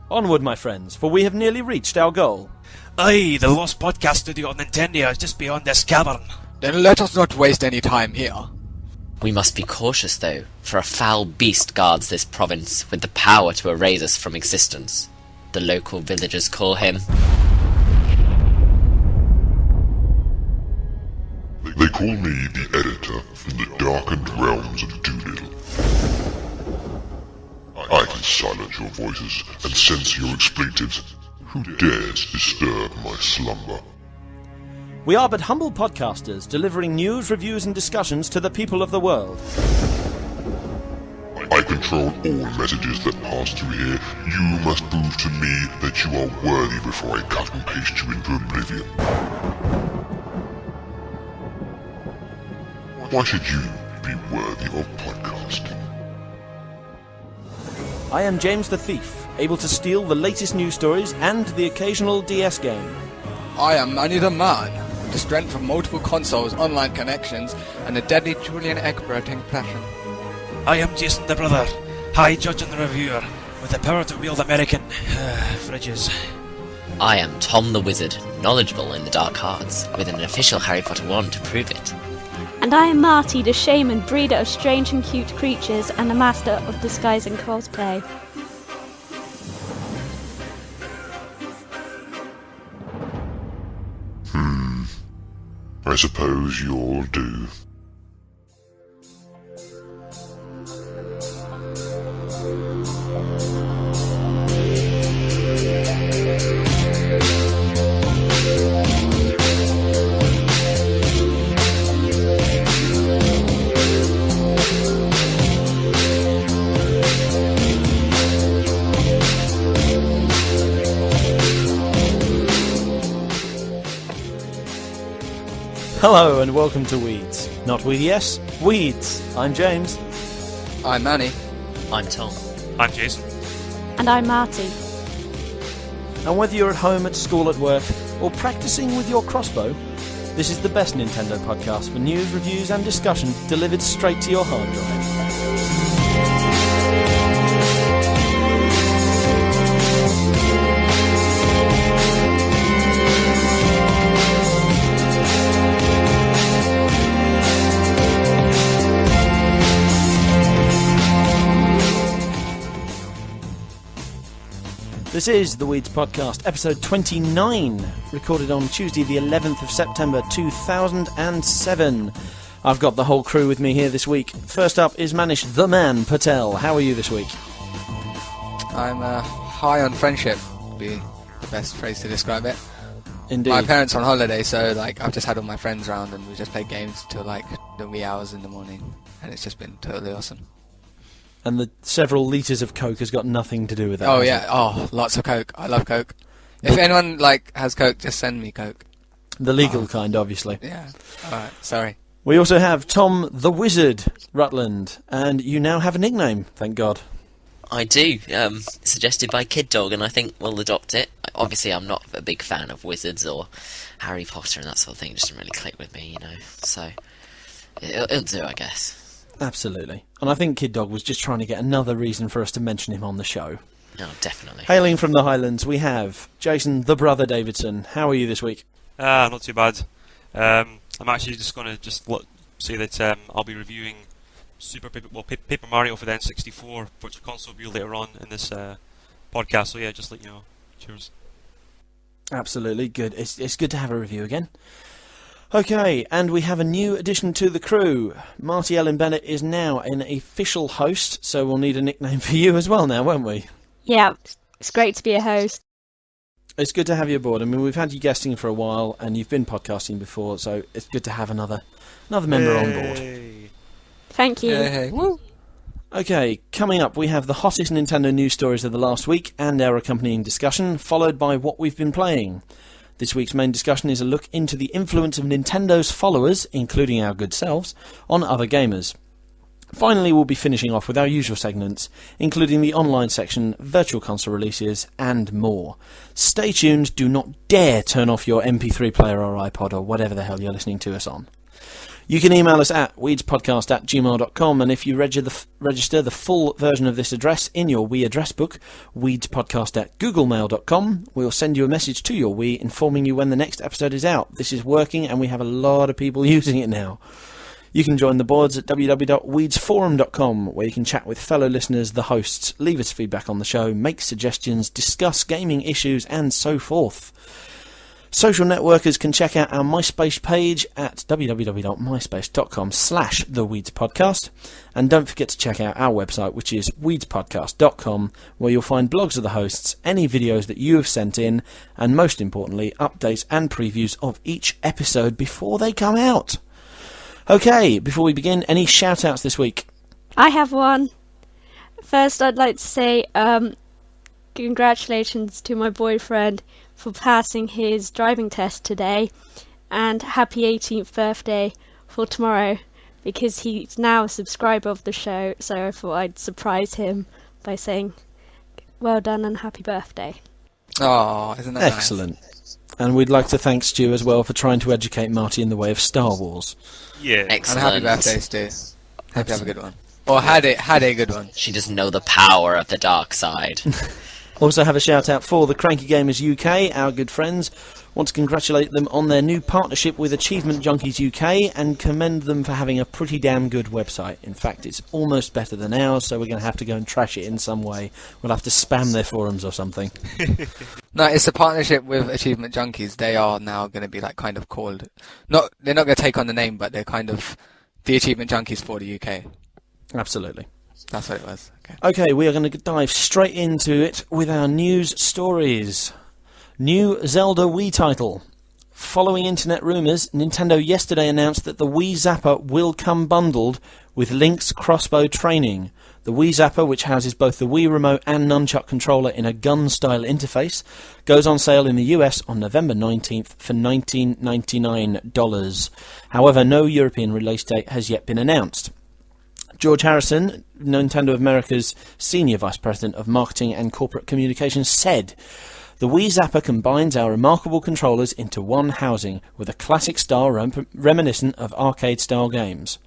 Onward, my friends, for we have nearly reached our goal. Aye, the lost podcast studio of Nintendo is just beyond this cavern. Then let us not waste any time here. We must be cautious, though, for a foul beast guards this province with the power to erase us from existence. The local villagers call him... They call me the Editor from the darkened realms of Doolittle. I can silence your voices and censor your expletives. Who dares disturb my slumber? We are but humble podcasters, delivering news, reviews and discussions to the people of the world. I control all messages that pass through here. You must prove to me that you are worthy before I cut and paste you into oblivion. Why should you be worthy of podcasting? I am James the Thief, able to steal the latest news stories and the occasional DS game. I am Manny the Man, with the strength of multiple consoles, online connections, and a deadly Julian Egberting passion. I am Jason the Brother, High Judge and Reviewer, with the power to wield American fridges. I am Tom the Wizard, knowledgeable in the dark arts, with an official Harry Potter wand to prove it. And I am Marty, the shaman, breeder of strange and cute creatures, and a master of disguise and cosplay. I suppose you all do. Hello and welcome to Weeds. Not with yes, Weeds. I'm James. I'm Manny. I'm Tom. I'm Jason. And I'm Marty. And whether you're at home, at school, at work, or practicing with your crossbow, this is the best Nintendo podcast for news, reviews and discussion delivered straight to your hard drive. This is the Weeds Podcast, episode 29, recorded on Tuesday the 11th of September 2007. I've got the whole crew with me here this week. First up is Manish the Man Patel. How are you this week? I'm high on friendship, would be the best phrase to describe it. Indeed. My parents are on holiday, so I've just had all my friends around and we just played games till the wee hours in the morning, and it's just been totally awesome. And the several litres of Coke has got nothing to do with that. Oh yeah, lots of Coke. I love Coke. If anyone has Coke, just send me Coke. The legal kind, obviously. Yeah. Alright, sorry. We also have Tom the Wizard Rutland, and you now have a nickname, thank God. I do, suggested by Kid Dog, and I think we'll adopt it. Obviously, I'm not a big fan of wizards or Harry Potter and that sort of thing. It just doesn't really click with me, So, it'll do, I guess. Absolutely. And I think Kid Dog was just trying to get another reason for us to mention him on the show. No, definitely. Hailing from the Highlands, we have Jason the Brother Davidson. How are you this week? Not too bad. I'm actually just going to say that I'll be reviewing Paper Mario for the N64, which console will be later on in this podcast. So yeah, just let you know. Cheers. Absolutely, good. It's good to have a review again. Okay, and we have a new addition to the crew. Marty Ellen Bennett is now an official host, so we'll need a nickname for you as well now, won't we? Yeah, it's great to be a host. It's good to have you aboard. I mean, we've had you guesting for a while, and you've been podcasting before, so it's good to have another member on board. Thank you. Hey. Woo. Okay, coming up, we have the hottest Nintendo news stories of the last week and our accompanying discussion, followed by what we've been playing. This week's main discussion is a look into the influence of Nintendo's followers, including our good selves, on other gamers. Finally, we'll be finishing off with our usual segments, including the online section, virtual console releases, and more. Stay tuned, do not dare turn off your MP3 player or iPod or whatever the hell you're listening to us on. You can email us at weedspodcast@gmail.com, and if you register the full version of this address in your Wii address book, weedspodcast@googlemail.com, we'll send you a message to your Wii informing you when the next episode is out. This is working, and we have a lot of people using it now. You can join the boards at www.weedsforum.com, where you can chat with fellow listeners, the hosts, leave us feedback on the show, make suggestions, discuss gaming issues, and so forth. Social networkers can check out our MySpace page at www.myspace.com/theweedspodcast. And don't forget to check out our website, which is weedspodcast.com, where you'll find blogs of the hosts, any videos that you have sent in, and most importantly, updates and previews of each episode before they come out. Okay, before we begin, any shout-outs this week? I have one. First, I'd like to say congratulations to my boyfriend for passing his driving test today, and happy 18th birthday for tomorrow, because he's now a subscriber of the show, so I thought I'd surprise him by saying well done and happy birthday. Oh, isn't that Excellent. Nice? And we'd like to thank Stu as well for trying to educate Marty in the way of Star Wars. Yeah. And Excellent. happy birthday, Stu. Hope you have a good one. Or had a good one. She doesn't know the power of the dark side. Also have a shout out for the Cranky Gamers UK, our good friends. Want to congratulate them on their new partnership with Achievement Junkies UK and commend them for having a pretty damn good website. In fact, it's almost better than ours, so we're going to have to go and trash it in some way. We'll have to spam their forums or something. No, it's a partnership with Achievement Junkies. They are now going to be like kind of called... They're not going to take on the name, but they're kind of the Achievement Junkies for the UK. Absolutely. That's what it was. Okay, we are going to dive straight into it with our news stories. New Zelda Wii title. Following internet rumours, Nintendo yesterday announced that the Wii Zapper will come bundled with Link's Crossbow Training. The Wii Zapper, which houses both the Wii Remote and Nunchuck controller in a gun-style interface, goes on sale in the US on November 19th for $19.99. However, no European release date has yet been announced. George Harrison, Nintendo of America's Senior Vice President of Marketing and Corporate Communications, said, "The Wii Zapper combines our remarkable controllers into one housing with a classic style reminiscent of arcade-style games.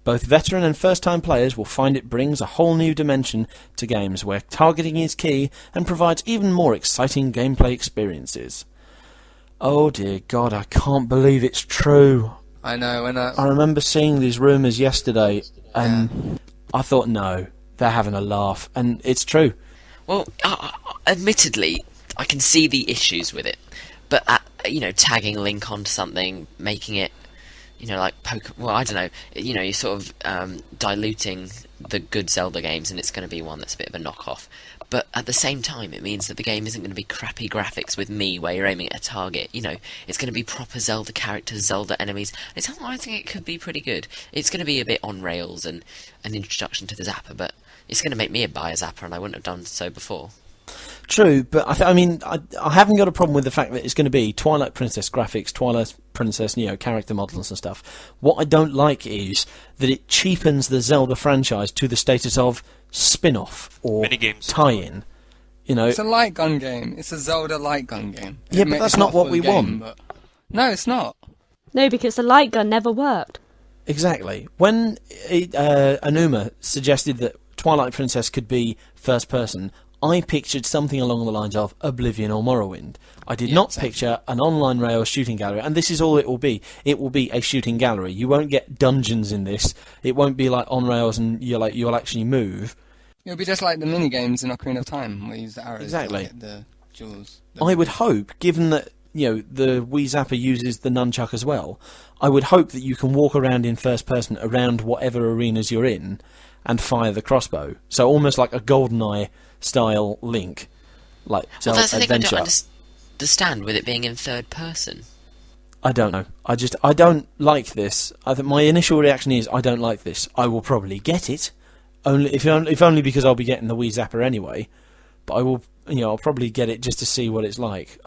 Both veteran and first-time players will find it brings a whole new dimension to games where targeting is key and provides even more exciting gameplay experiences." Oh dear God, I can't believe it's true. I know, I remember seeing these rumours yesterday, and I thought, no, they're having a laugh, and it's true. Well, admittedly, I can see the issues with it, but tagging Link onto something, making it, like well, I don't know, you're sort of diluting the good Zelda games, and it's going to be one that's a bit of a knockoff. But at the same time, it means that the game isn't going to be crappy graphics with me, where you're aiming at a target. It's going to be proper Zelda characters, Zelda enemies. I think it could be pretty good. It's going to be a bit on rails and an introduction to the Zapper, but it's going to make me buy a Zapper, and I wouldn't have done so before. True, but I haven't got a problem with the fact that it's going to be Twilight Princess graphics, Twilight Princess, character models and stuff. What I don't like is that it cheapens the Zelda franchise to the status of spin-off or minigames. Tie-in. It's a light gun game. It's a Zelda light gun game. Yeah, but that's not what we want. No, it's not. No, because the light gun never worked. Exactly. When Anuma suggested that Twilight Princess could be first person, I pictured something along the lines of Oblivion or Morrowind. I did not picture an online rail shooting gallery, and this is all it will be. It will be a shooting gallery. You won't get dungeons in this. It won't be like on rails and you'll actually move. It'll be just like the mini games in Ocarina of Time, where you use the arrows Exactly. to get the jewels. I would hope, given that the Wii Zapper uses the nunchuck as well, I would hope that you can walk around in first person around whatever arenas you're in and fire the crossbow. So almost like a GoldenEye style Link, like Well, that's the thing I adventure. don't understand with it being in third person. I don't know. I don't like this. I think my initial reaction is I don't like this. I will probably get it, if only because I'll be getting the Wii Zapper anyway. But I will, I'll probably get it just to see what it's like.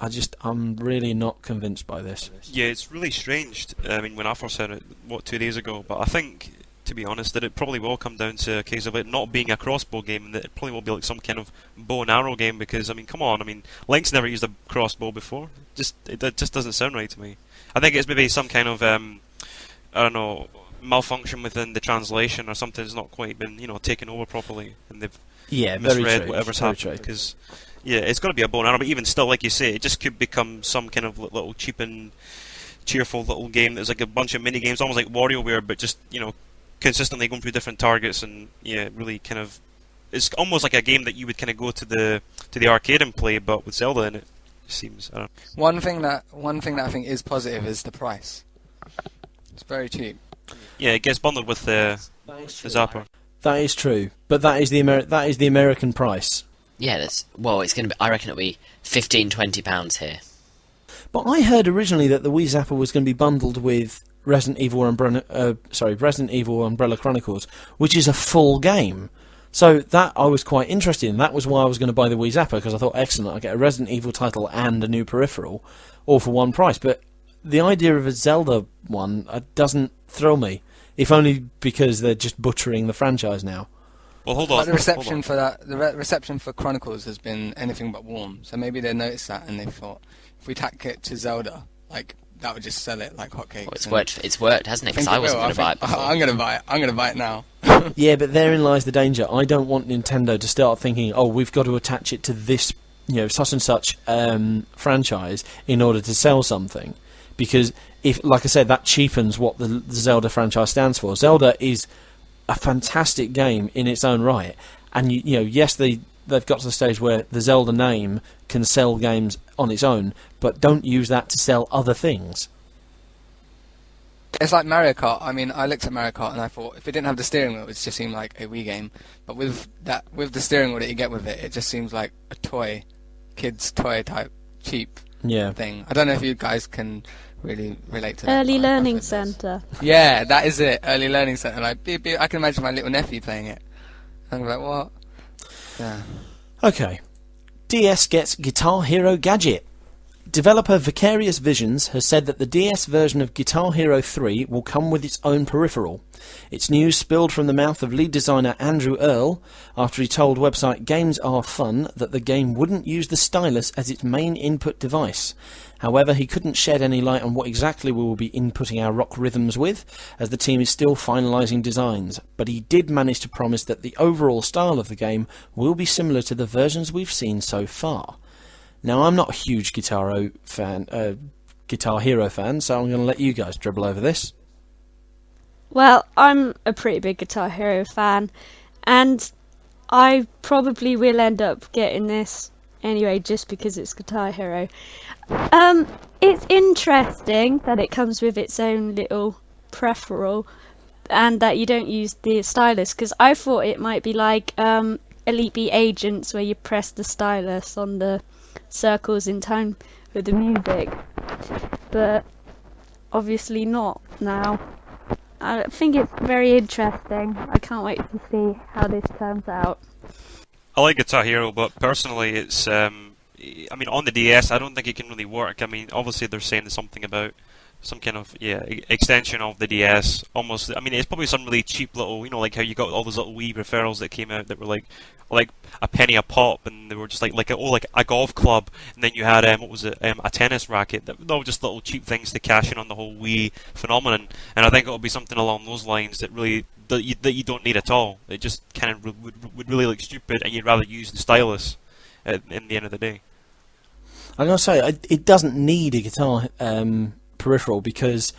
I'm really not convinced by this. Yeah, it's really strange. I mean, when I first heard it, 2 days ago, but I think, to be honest, that it probably will come down to a case of it not being a crossbow game, and that it probably will be like some kind of bow and arrow game, because, come on, Link's never used a crossbow before. It just doesn't sound right to me. I think it's maybe some kind of, malfunction within the translation, or something's not quite been taken over properly, and they've very misread true. whatever's Very happened. true. Because it's got to be a bow and arrow, but even still, like you say, it just could become some kind of little cheap and cheerful little game that's like a bunch of mini games, almost like WarioWare, but just consistently going through different targets, and really kind of, it's almost like a game that you would kind of go to the arcade and play, but with Zelda in it. Seems. I don't know. One thing that I think is positive is the price. It's very cheap. Yeah, it gets bundled with the Zapper. That is true, but that is the American price. Yeah, it's going to be. I reckon it'll be £15-20 here. But I heard originally that the Wii Zapper was going to be bundled with Resident Evil Umbrella Chronicles, which is a full game. So that I was quite interested in. That was why I was going to buy the Wii Zapper, because I thought, excellent, I get a Resident Evil title and a new peripheral, all for one price. But the idea of a Zelda one doesn't thrill me, if only because they're just butchering the franchise now. Well, hold on. But the reception for that, reception for Chronicles has been anything but warm. So maybe they noticed that and they thought, if we tack it to Zelda, like that would just sell it like hotcakes. Well, it's worked, hasn't it? Because I wasn't going to buy it before. I'm going to buy it. I'm going to buy it now. Yeah, but therein lies the danger. I don't want Nintendo to start thinking, oh, we've got to attach it to this, such and such franchise in order to sell something. Because if, like I said, that cheapens what the Zelda franchise stands for. Zelda is a fantastic game in its own right, and yes, they've got to the stage where the Zelda name can sell games on its own, but don't use that to sell other things. It's like Mario Kart. I mean, I looked at Mario Kart and I thought, if it didn't have the steering wheel, it would just seem like a Wii game. But with the steering wheel that you get with it, it just seems like a toy, kid's toy type, cheap thing. I don't know if you guys can really relate to that. Early Learning Centre. Yeah, that is it. Early Learning Centre. Like, beep, beep, I can imagine my little nephew playing it. I'm like, what? Yeah. Okay. DS gets Guitar Hero Gadget. Developer Vicarious Visions has said that the DS version of Guitar Hero 3 will come with its own peripheral. It's news spilled from the mouth of lead designer Andrew Earle after he told website Games Are Fun that the game wouldn't use the stylus as its main input device. However, he couldn't shed any light on what exactly we will be inputting our rock rhythms with, as the team is still finalising designs, but he did manage to promise that the overall style of the game will be similar to the versions we've seen so far. Now, I'm not a huge Guitar Hero fan, so I'm going to let you guys dribble over this. Well, I'm a pretty big Guitar Hero fan, and I probably will end up getting this anyway, just because it's Guitar Hero. It's interesting that it comes with its own little peripheral, and that you don't use the stylus, because I thought it might be like Elite Beat Agents, where you press the stylus on the circles in time with the music, but obviously not now. I think it's very interesting. I can't wait to see how this turns out. I like Guitar Hero, but personally it's I mean, on the DS I don't think it can really work. I mean, obviously they're saying something about some kind of extension of the DS. Almost, I mean, it's probably some really cheap little, like how you got all those little Wii referrals that came out that were like a penny a pop, and they were just like a golf club, and then you had a tennis racket. That they were just little cheap things to cash in on the whole Wii phenomenon. And I think it'll be something along those lines that really that you don't need at all. It just kind of would really look stupid, and you'd rather use the stylus in the end of the day. I'm going to say it doesn't need a guitar peripheral, because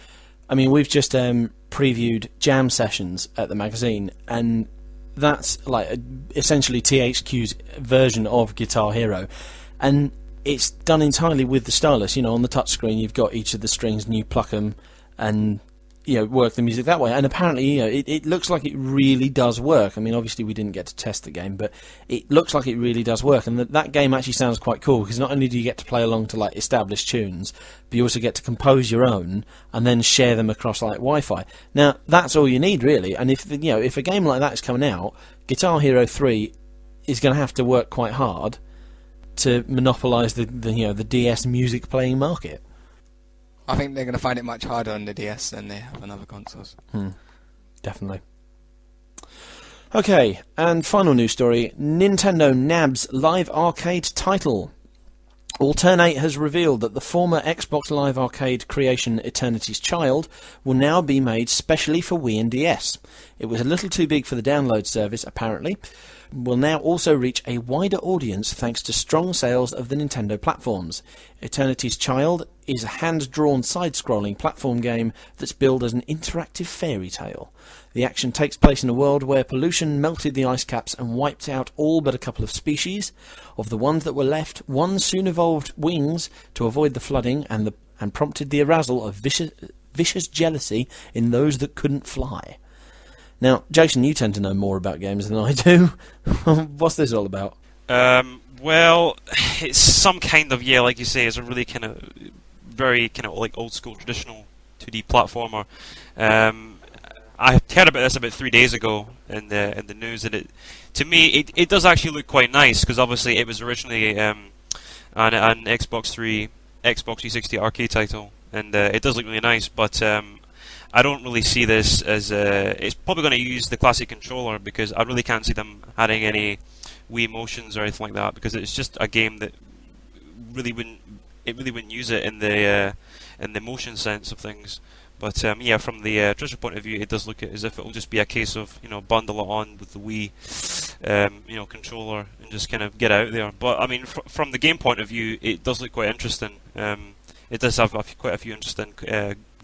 I mean, we've just previewed jam sessions at the magazine, and that's like essentially THQ's version of Guitar Hero, and it's done entirely with the stylus. On the touchscreen you've got each of the strings and you pluck them and work the music that way, and apparently it looks like it really does work. I mean, obviously we didn't get to test the game, but it looks like it really does work, and that game actually sounds quite cool, because not only do you get to play along to like established tunes, but you also get to compose your own and then share them across like Wi-Fi. Now that's all you need really, and if a game like that is coming out, Guitar Hero 3 is going to have to work quite hard to monopolise the DS music playing market. I think they're going to find it much harder on the DS than they have on other consoles. Definitely. Okay, and final news story, Nintendo nabs live arcade title. Alternate has revealed that the former Xbox Live Arcade creation Eternity's Child will now be made specially for Wii and DS. It was a little too big for the download service, apparently. Will now also reach a wider audience thanks to strong sales of the Nintendo platforms. Eternity's Child is a hand-drawn side-scrolling platform game that's billed as an interactive fairy tale. The action takes place in a world where pollution melted the ice caps and wiped out all but a couple of species. Of the ones that were left, one soon evolved wings to avoid the flooding and prompted the arousal of vicious jealousy in those that couldn't fly. Now, Jason, you tend to know more about games than I do. What's this all about? Well, it's some kind of, like you say, it's a really kind of, very kind of like old school traditional 2D platformer. I heard about this about 3 days ago in the news, and to me it does actually look quite nice, because obviously it was originally an Xbox 360 arcade title, and it does look really nice, but I don't really see this as it's probably going to use the classic controller, because I really can't see them adding any Wii motions or anything like that, because it's just a game that really wouldn't use it in the motion sense of things. But yeah, from the traditional point of view, it does look as if it will just be a case of bundle it on with the Wii controller and just kind of get out there. But I mean, from the game point of view, it does look quite interesting. It does have quite a few interesting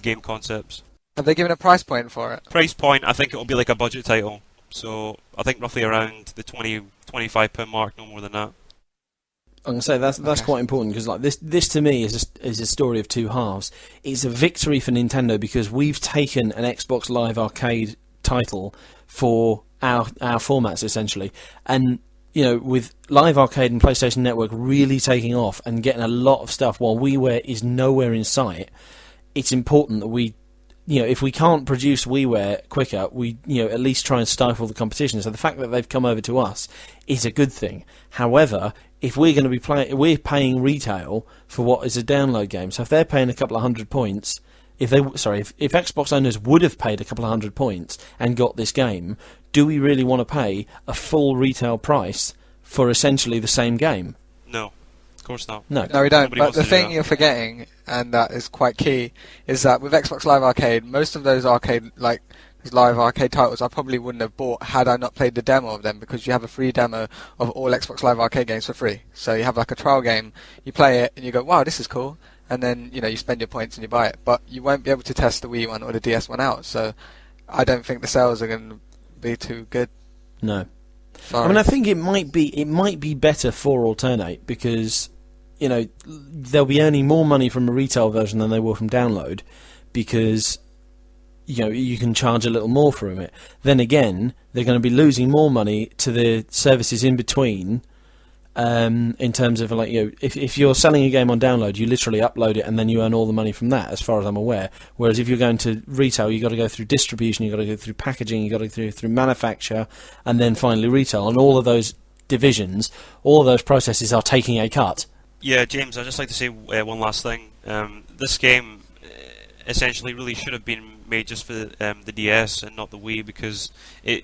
game concepts. Have they given a price point for it? Price point, I think it will be like a budget title. So I think roughly around the £20-25 mark, no more than that. I'm gonna say that's quite important, because like this to me is a story of two halves. It's a victory for Nintendo because we've taken an Xbox Live Arcade title for our formats essentially, and with Live Arcade and PlayStation Network really taking off and getting a lot of stuff while WiiWare is nowhere in sight. It's important that we, if we can't produce WiiWare quicker, we at least try and stifle the competition. So the fact that they've come over to us is a good thing. However, if we're going to be we're paying retail for what is a download game. So if they're paying a couple of £100, if Xbox owners would have paid a couple of £100 and got this game, do we really want to pay a full retail price for essentially the same game? No, of course not. No, we don't. But the thing you're forgetting, and that is quite key, is that with Xbox Live Arcade, most of those Live Arcade titles I probably wouldn't have bought had I not played the demo of them, because you have a free demo of all Xbox Live Arcade games for free. So you have like a trial game, you play it and you go, wow, this is cool, and then you spend your points and you buy it. But you won't be able to test the Wii one or the DS one out, so I don't think the sales are going to be too good. No. Sorry. I mean, I think it might be better for Alternate, because they'll be earning more money from a retail version than they will from download, because you can charge a little more for it. Then again, they're going to be losing more money to the services in between, in terms of if you're selling a game on download, you literally upload it and then you earn all the money from that, as far as I'm aware. Whereas if you're going to retail, you've got to go through distribution, you've got to go through packaging, you've got to go through manufacture, and then finally retail. And all of those divisions, all of those processes are taking a cut. Yeah, James, I'd just like to say one last thing. This game essentially really should have been made just for the DS and not the Wii, because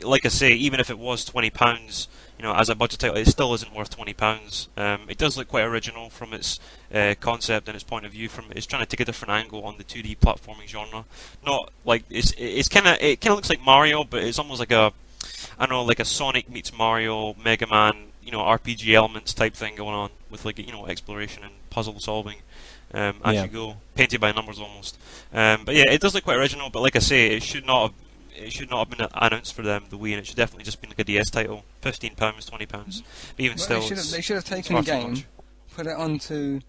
like I say, even if it was £20, as a budget title, it still isn't worth £20. It does look quite original from its concept and its point of view. It's trying to take a different angle on the 2D platforming genre. Not like it kind of looks like Mario, but it's almost like like a Sonic meets Mario, Mega Man, RPG elements type thing going on with exploration and puzzle solving. As you go, painted by numbers almost. But yeah, it does look quite original. But like I say, it should not have been announced for the Wii, and it should definitely just been like a DS title, £15, £20. But even still, they should have taken a game, put it onto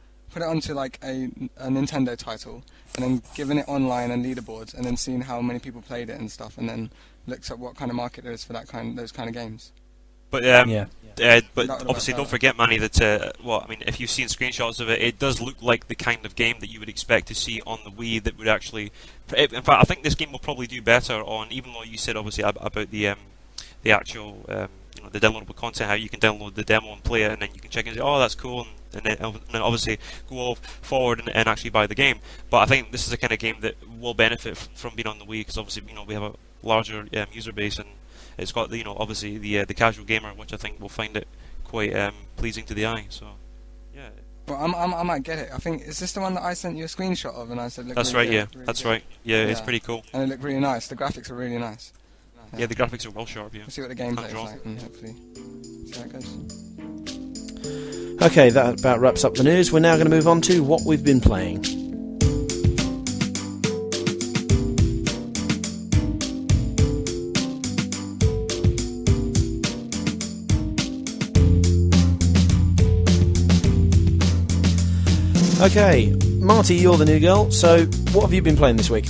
like a Nintendo title, and then given it online and leaderboards, and then seen how many people played it and stuff, and then looked at what kind of market there is for those kind of games. But but obviously, don't forget, Manny, that if you've seen screenshots of it, it does look like the kind of game that you would expect to see on the Wii. That would actually, in fact, I think this game will probably do better on. Even though you said obviously about the actual the downloadable content, how you can download the demo and play it, and then you can check and say, oh, that's cool, and then obviously go forward and actually buy the game. But I think this is the kind of game that will benefit from being on the Wii, because obviously we have a larger user base, and it's got obviously the casual gamer, which I think will find it quite pleasing to the eye. So yeah, Well, I might get it. I think, is this the one that I sent you a screenshot of and I said, look, That's really right, good, yeah. really That's good. right. Yeah, it's Yeah. pretty cool. And it looked really nice. The graphics are really nice. Yeah, the graphics are well sharp, yeah. We'll see what the gameplay is draw. like and hopefully see how it goes. Okay, that about wraps up the news. We're now going to move on to what we've been playing. Okay, Marty, you're the new girl, so what have you been playing this week?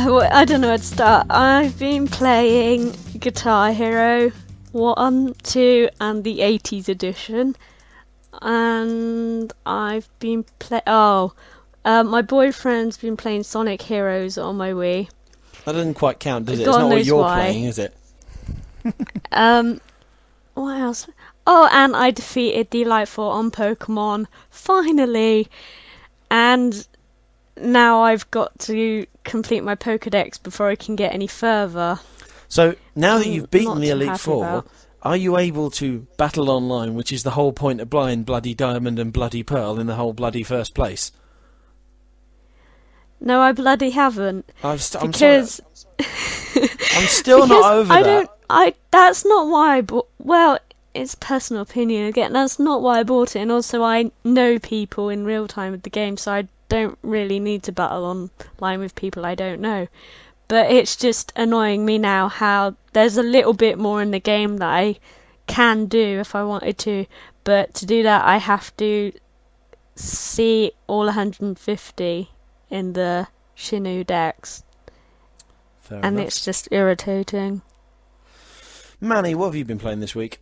Well, I don't know where to start. I've been playing Guitar Hero 1, 2 and the 80s edition. And I've been my boyfriend's been playing Sonic Heroes on my Wii. That doesn't quite count, does it? God It's not what knows you're why. playing, is it? What else? Oh, and I defeated the Elite Four on Pokemon, finally! And now I've got to complete my Pokedex before I can get any further. So, now that you've beaten Not the too Elite happy Four, about. are you able to battle online, which is the whole point of Bloody Diamond and Bloody Pearl in the whole bloody first place? No, I bloody haven't. I'm sorry. Because I'm still not over I that. That's not why I bought. Well, it's personal opinion again. That's not why I bought it, and also I know people in real time with the game, so I don't really need to battle online with people I don't know. But it's just annoying me now how there's a little bit more in the game that I can do if I wanted to, but to do that I have to see all 150 in the Shinu decks, Fair and enough. it's just irritating. Manny, what have you been playing this week?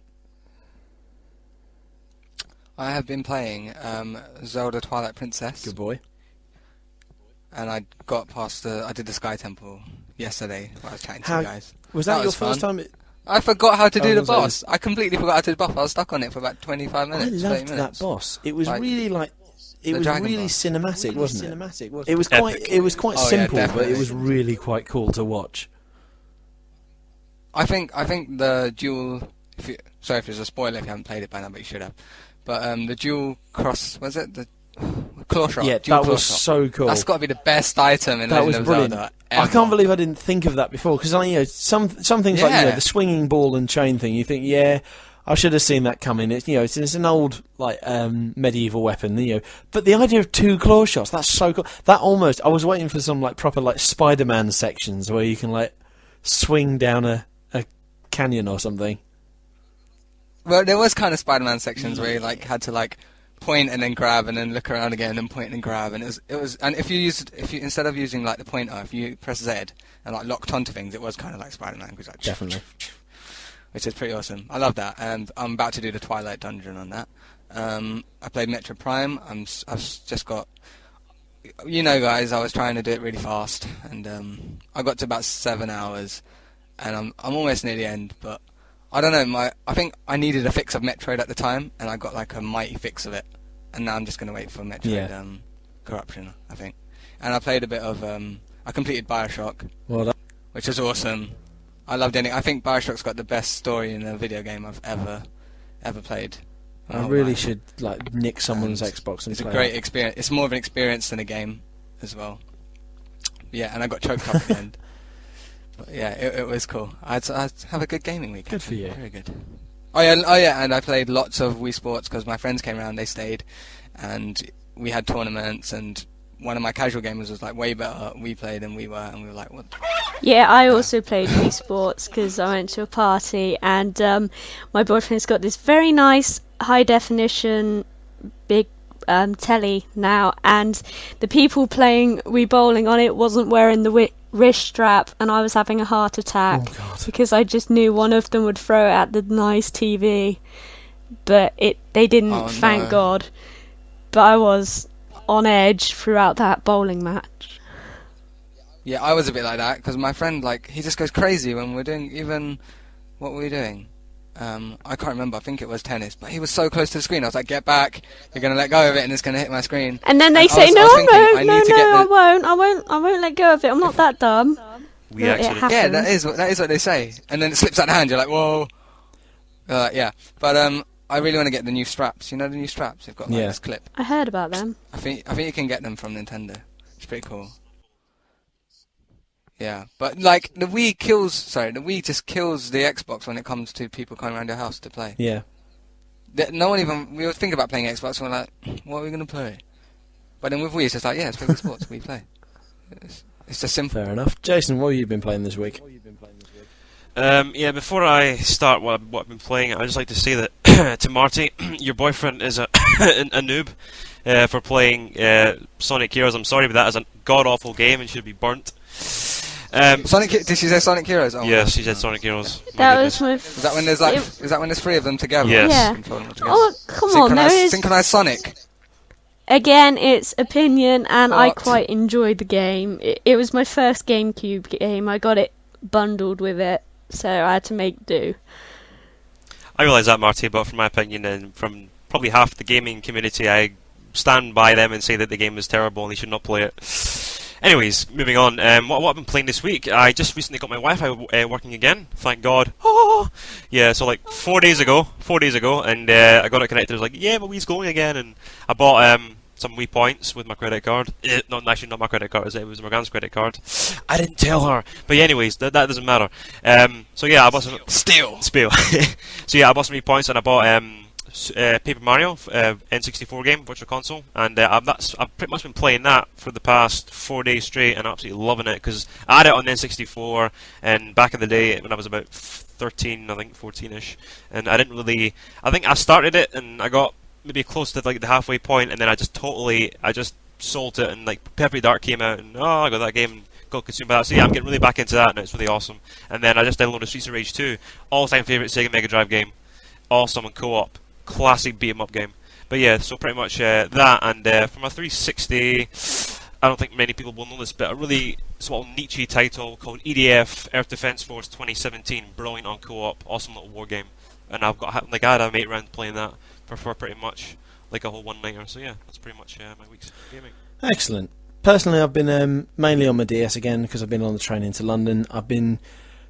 I have been playing Zelda Twilight Princess. Good boy. And I got past I did the Sky Temple yesterday while I was chatting to you guys. Was that your was first fun. time? I forgot how to do I the was gonna boss. I completely forgot how to do the boss. I was stuck on it for about 25 I minutes, 30 loved minutes. that boss. It was Like, really it was Dragon really boss. cinematic, wasn't it? It was Epic. quite Oh, yeah, simple, but it definitely. was really quite cool to watch. I think the dual. Sorry if it's a spoiler if you haven't played it by now, but you should have. But the dual cross, was it the claw shot? Yeah, dual that claw was shot. so cool. That's got to be the best item in That Legend was of brilliant. Zelda. I Ever. can't believe I didn't think of that before, because some things like Yeah. the swinging ball and chain thing. You think, yeah, I should have seen that coming. It's an old medieval weapon, But the idea of two claw shots, that's so cool. I was waiting for some proper Spider-Man sections where you can swing down a canyon or something. Well, there was kind of Spider-Man sections where you had to point and then grab and then look around again and point and grab, and it was and if you instead of using the pointer, if you press Z and locked onto things, it was kind of like Spider-Man, because Definitely. which is pretty awesome. I love that, and I'm about to do the Twilight Dungeon on that. I played Metro Prime. I've just got, guys, I was trying to do it really fast, and I got to about 7 hours, and I'm almost near the end, but I don't know. I think I needed a fix of Metroid at the time, and I got a mighty fix of it, and now I'm just gonna wait for Metroid Corruption, I think. And I played a bit of I completed BioShock, Well done. which is awesome. I loved it. I think BioShock's got the best story in a video game I've ever played. I really should nick someone's Xbox and It's a play great that. experience. It's more of an experience than a game, as well. Yeah, and I got choked up at the end. But yeah, it was cool. I'd have a good gaming week. Good for you. Very good. Oh yeah, and I played lots of Wii Sports because my friends came around. They stayed, and we had tournaments. And one of my casual gamers was way better. We played and we were like, what? Yeah, I also played Wii Sports because I went to a party, and my boyfriend's got this very nice high definition big telly now, and the people playing Wii Bowling on it wasn't wearing the wrist strap, and I was having a heart attack Oh, God. because I just knew one of them would throw it at the nice TV, but they didn't, Oh, thank no. God. But I was on edge throughout that bowling match. Yeah, I was a bit like that because my friend he just goes crazy when we're doing what were we doing? I can't remember. I think it was tennis, but he was so close to the screen. I was like, "Get back! You're gonna let go of it, and it's gonna hit my screen." And then they And say, I "No, was thinking, no, I no, need to get no, the- I won't let go of it. I'm not that dumb." We But it accident. happened. Yeah, that is what they say. And then it slips out of hand. You're like, "Whoa!" Yeah, but I really want to get the new straps. You know the new straps? They've got like this clip. I heard about them. I think you can get them from Nintendo. It's pretty cool. Yeah, but like the Wii just kills the Xbox when it comes to people coming around your house to play. Yeah. No one even, we were thinking about playing Xbox and we're like, what are we going to play? But then with Wii it's just like, yeah, let's play Wii Sports, we play. It's just simple. Fair enough. Jason, what have you been playing this week? Yeah, before I start what I've been playing, I'd just like to say that to Marty, your boyfriend is a noob for playing Sonic Heroes. I'm sorry, but that is a god-awful game and should be burnt. Did she say Sonic Heroes? Oh, yes, she said Sonic Heroes. That was my. Is that when there's like? Is that when there's three of them together? Yes. Yeah. Controlling them together? Oh, come on, there is. Synchronized Sonic. Again, it's opinion, and I What? quite enjoyed the game. It was my first GameCube game. I got it bundled with it, so I had to make do. I realise that, Marty, but from my opinion and from probably half the gaming community, I stand by them and say that the game is terrible and they should not play it. Anyways, moving on. What I've been playing this week, I just recently got my Wi-Fi working again. Thank God. Oh! Yeah, so like 4 days ago, and I got it connected. I was like, yeah, my Wii's going again, and I bought some Wii points with my credit card. Not my credit card. It was Morgan's credit card. I didn't tell her. But yeah, anyways, that doesn't matter. So yeah, I bought some Steal. So yeah, I bought some Wii points and I bought Paper Mario N64 game, Virtual Console, and I've pretty much been playing that for the past 4 days straight and absolutely loving it because I had it on N64 and back in the day when I was about 13, I think 14ish, and I didn't really. I think I started it and I got maybe close to like the halfway point, and then I just sold it, and like Perfect Dark came out, and I got that game and got consumed by that. So yeah, I'm getting really back into that, and it's really awesome. And then I just downloaded Streets of Rage 2, all-time favorite Sega Mega Drive game, awesome and co-op. Classic beat 'em up game. But yeah, so pretty much that, and for my 360, I don't think many people will know this, but a really sort of niche title called EDF Earth Defense Force 2017, brilliant on co-op, awesome little war game, and I had a mate round playing that for pretty much like a whole one-nighter. So yeah, that's pretty much my week's gaming. Excellent. Personally, I've been mainly on my DS again because I've been on the train into London. I've been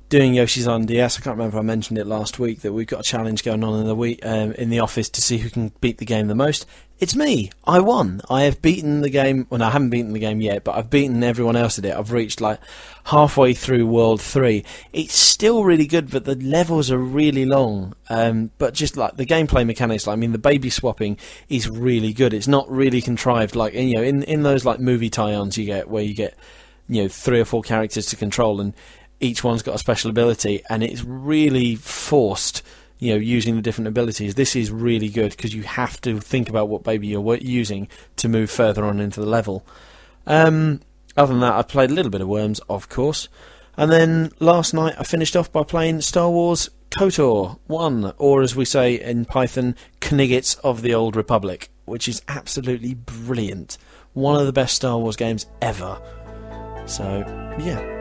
doing Yoshi's on DS. I can't remember if I mentioned it last week that we've got a challenge going on in the week in the office to see who can beat the game the most. It's me. I won. I have beaten the game. Well, no, I haven't beaten the game yet, but I've beaten everyone else at it. I've reached like halfway through World 3. It's still really good, but the levels are really long. But just like the gameplay mechanics, like, I mean, the baby swapping is really good. It's not really contrived like in those like movie tie-ons you get where you get 3 or 4 characters to control and each one's got a special ability, and it's really forced, using the different abilities. This is really good because you have to think about what baby you're using to move further on into the level. Other than that, I played a little bit of Worms, of course. And then last night I finished off by playing Star Wars KOTOR 1, or as we say in Python, Kniggets of the Old Republic, which is absolutely brilliant. One of the best Star Wars games ever. So, yeah.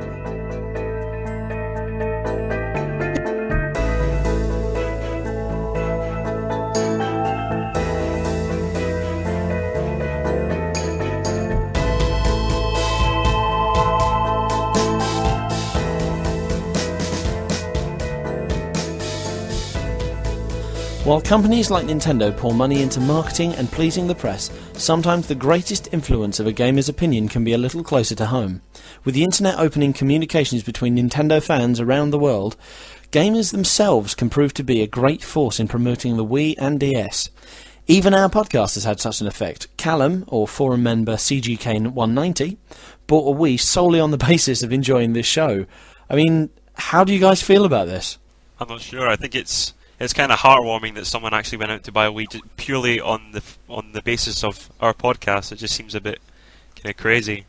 While companies like Nintendo pour money into marketing and pleasing the press, sometimes the greatest influence of a gamer's opinion can be a little closer to home. With the internet opening communications between Nintendo fans around the world, gamers themselves can prove to be a great force in promoting the Wii and DS. Even our podcast has had such an effect. Callum, or forum member CGK190, bought a Wii solely on the basis of enjoying this show. I mean, how do you guys feel about this? I'm not sure. I think it's kind of heartwarming that someone actually went out to buy a Wii purely on the basis of our podcast. It just seems a bit kind of crazy.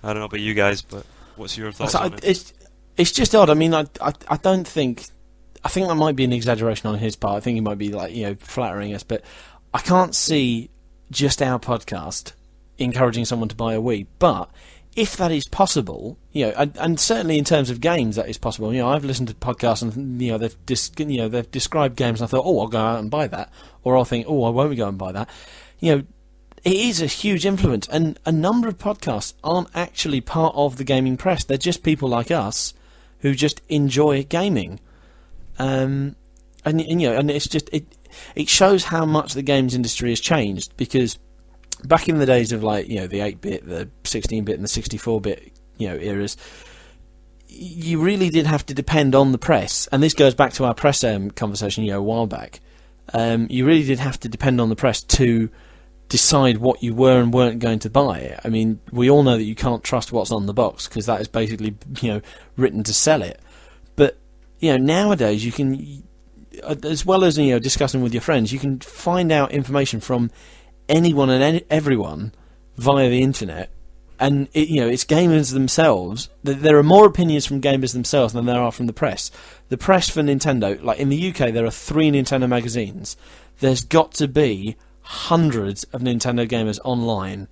I don't know about you guys, but what's your thoughts on it? It's just odd. I mean, I don't think. I think that might be an exaggeration on his part. I think he might be like flattering us, but I can't see just our podcast encouraging someone to buy a Wii. But if that is possible, and certainly in terms of games, that is possible. I've listened to podcasts and they've described games, and I thought, I'll go out and buy that, or I'll think, I won't go and buy that. It is a huge influence, and a number of podcasts aren't actually part of the gaming press. They're just people like us who just enjoy gaming. And and it's just it shows how much the games industry has changed, because back in the days of, like, the 8-bit, the 16-bit, and the 64-bit eras, you really did have to depend on the press, and this goes back to our press conversation a while back. You really did have to depend on the press to decide what you were and weren't going to buy. I mean, we all know that you can't trust what's on the box, because that is basically written to sell it. But nowadays you can, as well as discussing with your friends, you can find out information from anyone and everyone via the internet. And it's gamers themselves. There are more opinions from gamers themselves than there are from the press. The press for Nintendo, like in the UK, there are 3 Nintendo magazines. There's got to be hundreds of Nintendo gamers online.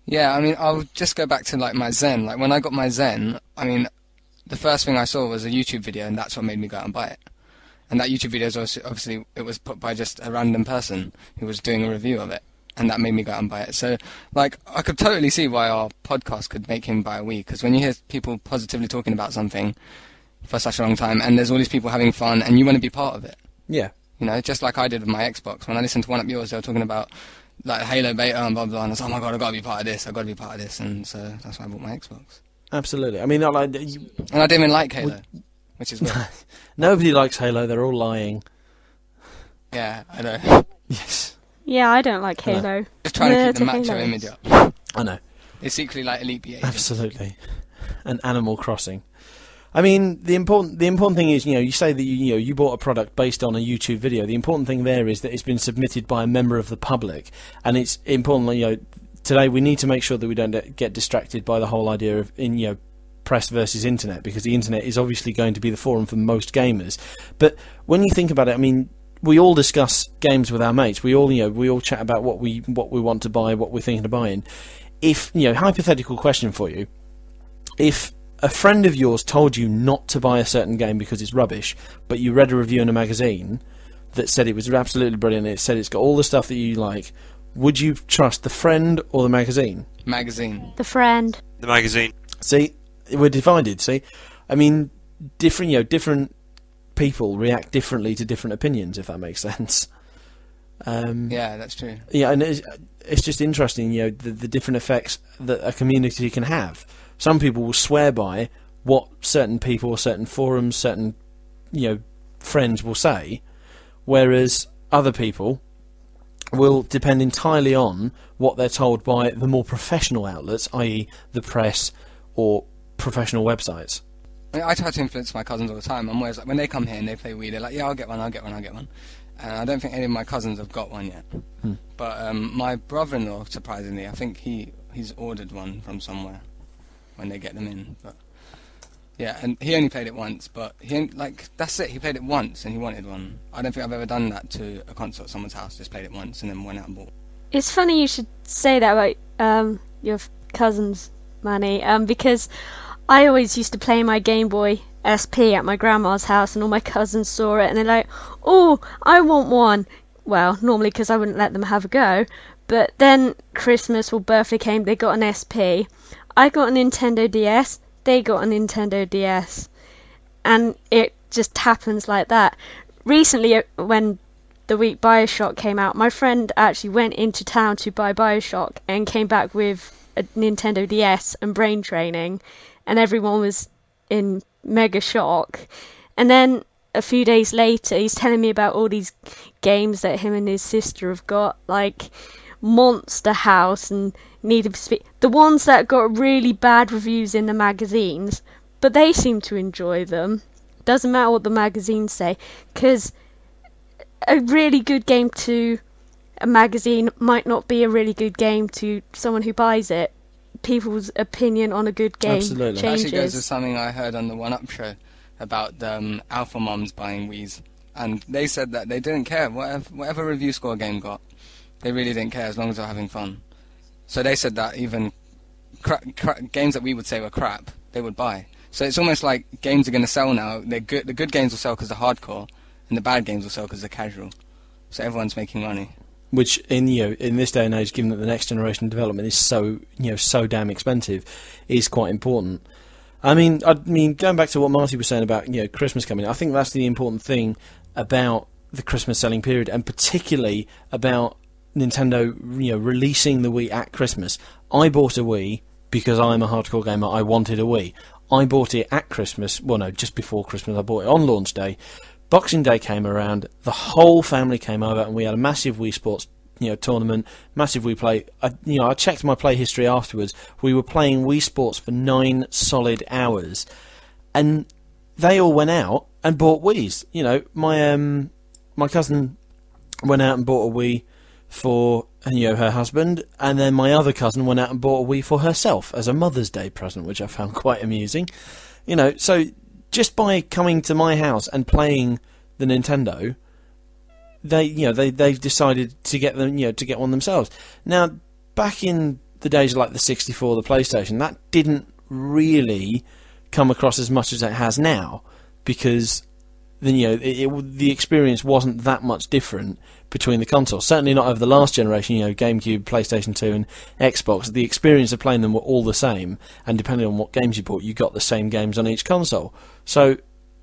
Yeah, I mean, I'll just go back to like my Zen. Like when I got my Zen, I mean, the first thing I saw was a YouTube video, and that's what made me go out and buy it. And that YouTube video is obviously it was put by just a random person who was doing a review of it. And that made me go out and buy it. So, like, I could totally see why our podcast could make him buy a Wii. Because when you hear people positively talking about something for such a long time, and there's all these people having fun, and you want to be part of it. Yeah. Just like I did with my Xbox. When I listened to one of yours, they were talking about, like, Halo beta and blah, blah, and I was like, oh my god, I've got to be part of this, I've got to be part of this. And so that's why I bought my Xbox. Absolutely. I mean, and I didn't even like Halo, which is weird. Nobody likes Halo, they're all lying. Yeah, I know. Yes. Yeah, I don't like Halo. Just trying to keep the macho image up. I know. It's secretly like Elite Beat. Absolutely. And Animal Crossing. I mean, the important thing is, you say that you bought a product based on a YouTube video. The important thing there is that it's been submitted by a member of the public, and it's important. Today we need to make sure that we don't get distracted by the whole idea of press versus internet, because the internet is obviously going to be the forum for most gamers. But when you think about it, I mean, we all discuss games with our mates. We all chat about what we want to buy, what we're thinking of buying. If hypothetical question for you, if a friend of yours told you not to buy a certain game because it's rubbish, but you read a review in a magazine that said it was absolutely brilliant, it said it's got all the stuff that you like, would you trust the friend or the magazine? Magazine. The friend. The magazine. See, we're divided. See, I mean, different people react differently to different opinions, if that makes sense. Yeah, that's true. Yeah, and it's just interesting, the different effects that a community can have. Some people will swear by what certain people, certain forums, certain friends will say, whereas other people will depend entirely on what they're told by the more professional outlets, i.e. the press or professional websites. I try to influence my cousins all the time. I'm always like, when they come here and they play Wii, they're like, yeah, I'll get one. And I don't think any of my cousins have got one yet. But my brother-in-law, surprisingly, I think he's ordered one from somewhere when they get them in. But yeah, and he only played it once, but that's it. He played it once and he wanted one. I don't think I've ever done that to a console at someone's house. Just played it once and then went out and bought. It's funny you should say that about your cousin's Manny, because I always used to play my Game Boy SP at my grandma's house, and all my cousins saw it and they're like, oh, I want one. Well, normally because I wouldn't let them have a go, but then Christmas or birthday came, they got an SP. I got a Nintendo DS, they got a Nintendo DS, and it just happens like that. Recently, when the week Bioshock came out, my friend actually went into town to buy Bioshock and came back with a Nintendo DS and brain training, and everyone was in mega shock. And then a few days later, he's telling me about all these games that him and his sister have got, like Monster House and Need for Speed, the ones that got really bad reviews in the magazines, but they seem to enjoy them. Doesn't matter what the magazines say, because a really good game to a magazine might not be a really good game to someone who buys it. People's opinion on a good game Absolutely. changes. It actually goes to something I heard on the 1UP show about the alpha moms buying Wiis, and they said that they didn't care whatever review score a game got. They really didn't care as long as they were having fun. So they said that even games that we would say were crap, they would buy. So it's almost like games are going to sell now. The good games will sell because they're hardcore, and the bad games will sell because they're casual. So everyone's making money. Which in this day and age, given that the next generation development is so damn expensive, is quite important. I mean, going back to what Marty was saying about Christmas coming, I think that's the important thing about the Christmas selling period, and particularly about Nintendo, releasing the Wii at Christmas. I bought a Wii because I'm a hardcore gamer. I wanted a Wii. I bought it at Christmas. Well, no, just before Christmas. I bought it on launch day. Boxing Day came around. The whole family came over, and we had a massive Wii Sports tournament, massive Wii Play. I checked my play history afterwards. We were playing Wii Sports for 9 solid hours, and they all went out and bought Wiis. My cousin went out and bought a Wii for her husband, and then my other cousin went out and bought a Wii for herself as a Mother's Day present, which I found quite amusing. So just by coming to my house and playing the Nintendo, they've decided to get one themselves. Now, back in the days of like the 64, the PlayStation, that didn't really come across as much as it has now, because the experience wasn't that much different between the consoles. Certainly not over the last generation, GameCube, PlayStation 2 and Xbox. The experience of playing them were all the same, and depending on what games you bought, you got the same games on each console. So,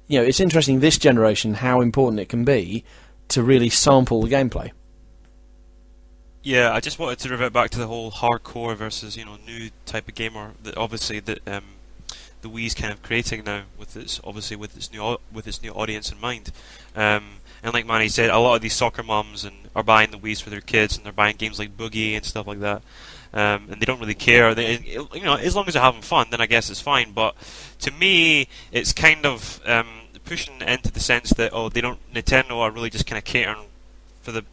it's interesting this generation how important it can be to really sample the gameplay. Yeah, I just wanted to revert back to the whole hardcore versus new type of gamer that obviously the Wii's kind of creating now with its new audience in mind. And like Manny said, a lot of these soccer mums are buying the Wii's for their kids, and they're buying games like Boogie and stuff like that. And they don't really care. As long as they're having fun, then I guess it's fine. But to me, it's kind of pushing into the sense that Nintendo are really just kind of catering for the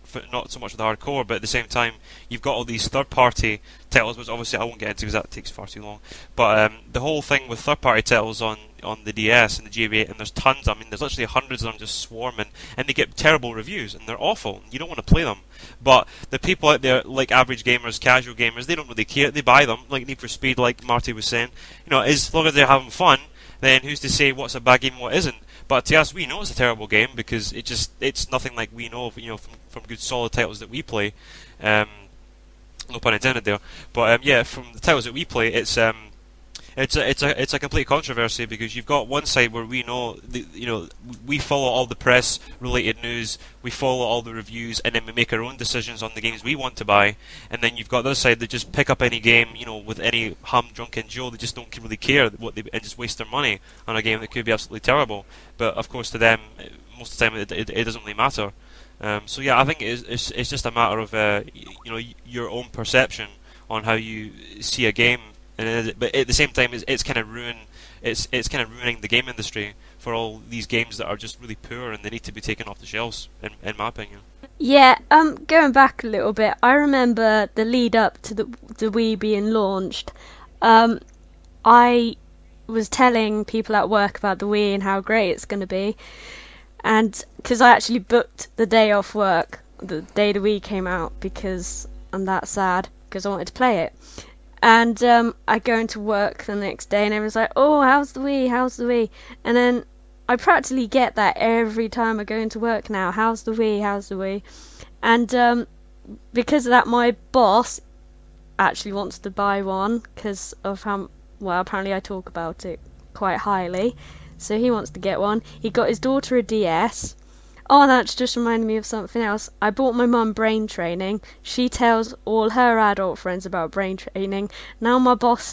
for not so much for the hardcore, but at the same time you've got all these third-party titles, which obviously I won't get into because that takes far too long. But the whole thing with third-party titles on the DS and the GBA, and there's tons. I mean, there's literally hundreds of them just swarming, and they get terrible reviews, and they're awful. You don't want to play them. But the people out there, like average gamers, casual gamers, they don't really care. They buy them, like Need for Speed, like Marty was saying. As long as they're having fun, then who's to say what's a bad game and what isn't? But to us, we know it's a terrible game because it's nothing like we know from good solid titles that we play. No pun intended there. But from the titles that we play, it's a complete controversy, because you've got one side where we know we follow all the press related news, we follow all the reviews, and then we make our own decisions on the games we want to buy. And then you've got the other side that just pick up any game with any drunken Joe. They just don't really care and just waste their money on a game that could be absolutely terrible. But of course, to them, most of the time it doesn't really matter. So yeah, I think it's just a matter of your own perception on how you see a game. But at the same time, it's kind of ruining the game industry for all these games that are just really poor, and they need to be taken off the shelves, in my opinion. Yeah, going back a little bit, I remember the lead up to the Wii being launched. I was telling people at work about the Wii and how great it's going to be, and because I actually booked the day off work, the day the Wii came out, because I'm that sad, because I wanted to play it. And I go into work the next day, and everyone's like, "Oh, how's the Wii? How's the Wii?" And then I practically get that every time I go into work now. How's the Wii? How's the Wii? And because of that, my boss actually wants to buy one because of how well apparently I talk about it quite highly. So he wants to get one. He got his daughter a DS. Oh, that's just reminded me of something else. I bought my mum brain training. She tells all her adult friends about brain training. Now my boss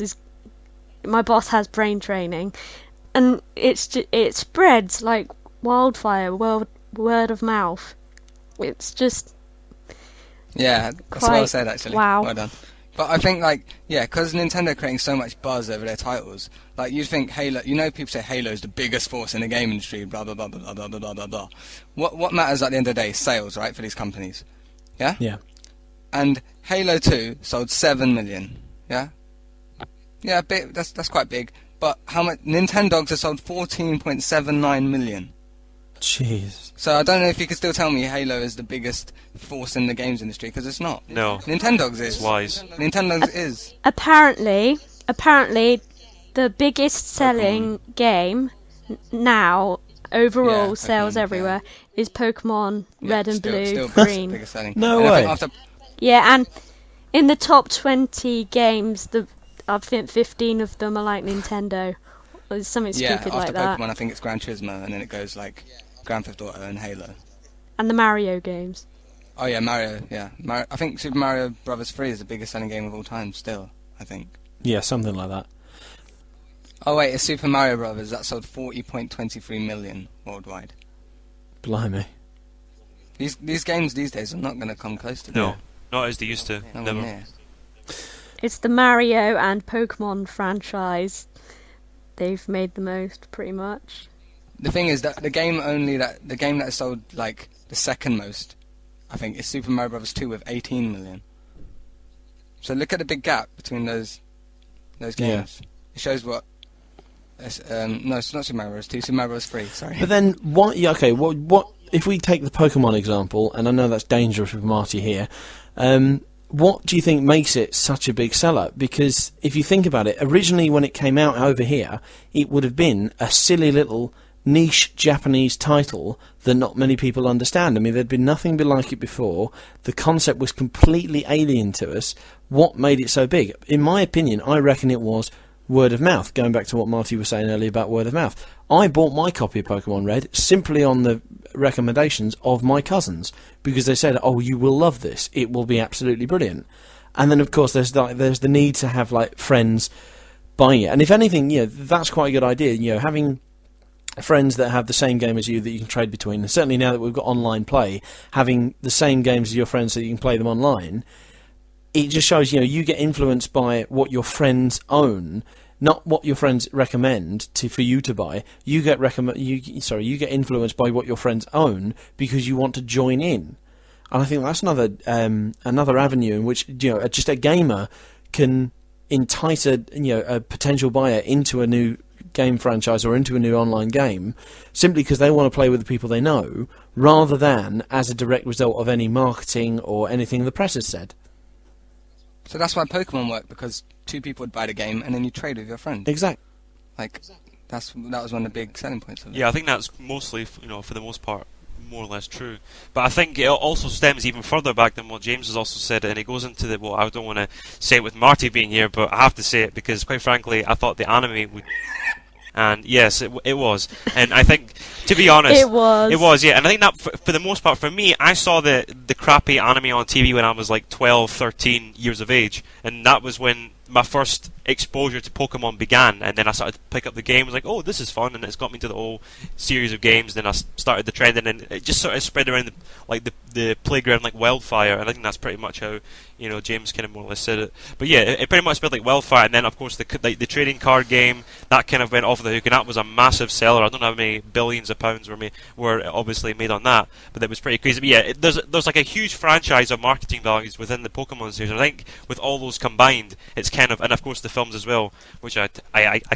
has brain training, and it spreads like wildfire, word of mouth. It's just that's well said, actually. Wow. Well done. But I think, because Nintendo creating so much buzz over their titles, you think Halo, people say Halo's the biggest force in the game industry, blah, blah, blah, blah, blah, blah, blah, blah, blah. What matters at the end of the day is sales, right, for these companies? Yeah? Yeah. And Halo 2 sold 7 million, yeah? Yeah, big, that's quite big. But how much? Nintendogs have sold 14.79 million. Jeez. So I don't know if you can still tell me Halo is the biggest force in the games industry, because it's not. No. Nintendogs is. It's wise. Nintendogs is. Apparently, the biggest selling game now overall sales everywhere is Pokemon Red and Blue, still Green. Biggest selling. No and way. I think Yeah, and in the top 20 games, I think 15 of them are like Nintendo. Or something stupid like that. After Pokemon, I think it's Gran Turismo, and then it goes like Grand Theft Auto and Halo. And the Mario games. Oh yeah, Mario. Yeah, I think Super Mario Brothers 3 is the biggest selling game of all time. Still, I think. Yeah, something like that. Oh wait, it's Super Mario Brothers that sold 40.23 million worldwide. Blimey. These games these days are not going to come close to that. No, not as they used to. No Never. one near. It's the Mario and Pokemon franchise. They've made the most, pretty much. The thing is that the game that sold like the second most, I think, is Super Mario Bros. 2 with 18 million. So look at the big gap between those games. Yeah. It shows what. No, it's not Super Mario Bros. 2. Super Mario Bros. 3. Sorry. But then, what? Yeah, okay. What if we take the Pokemon example? And I know that's dangerous with Marty here. What do you think makes it such a big seller? Because if you think about it, originally when it came out over here, it would have been a silly little niche Japanese title that not many people understand. I mean, there'd been nothing like it before. The concept was completely alien to us. What made it so big? In my opinion, I reckon it was word of mouth, going back to what Marty was saying earlier about word of mouth. I bought my copy of Pokemon Red simply on the recommendations of my cousins, because they said, oh, you will love this, it will be absolutely brilliant. And then of course there's the need to have like friends buying it, and if anything, that's quite a good idea, having friends that have the same game as you that you can trade between. And certainly now that we've got online play, having the same games as your friends so you can play them online, it just shows you get influenced by what your friends own, not what your friends recommend for you to buy. You get influenced by what your friends own because you want to join in. And I think that's another avenue in which just a gamer can entice a potential buyer into a new game franchise or into a new online game simply because they want to play with the people they know, rather than as a direct result of any marketing or anything the press has said. So that's why Pokemon worked, because two people would buy the game and then you trade with your friend. Exactly. Like that was one of the big selling points of it. Yeah, I think that's mostly, for the most part, more or less true. But I think it also stems even further back than what James has also said, and it goes into I don't want to say it with Marty being here, but I have to say it because, quite frankly, I thought the anime would. And yes, it was. And I think, to be honest, It was, yeah. And I think that, for the most part, for me, I saw the crappy anime on TV when I was like 12, 13 years of age, and that was when my first exposure to Pokemon began. And then I started to pick up the game. I was like, oh, this is fun, and it's got me to the whole series of games. Then I started the trend, and then it just sort of spread around the playground like wildfire. And I think that's pretty much how James kind of more or less said it. But yeah, it pretty much spread like wildfire. And then of course the trading card game, that kind of went off the hook, and that was a massive seller. I don't know how many billions of pounds were obviously made on that, but that was pretty crazy. But yeah, there's like a huge franchise of marketing values within the Pokemon series. And I think with all those combined, it's kind of, and of course the films as well, which I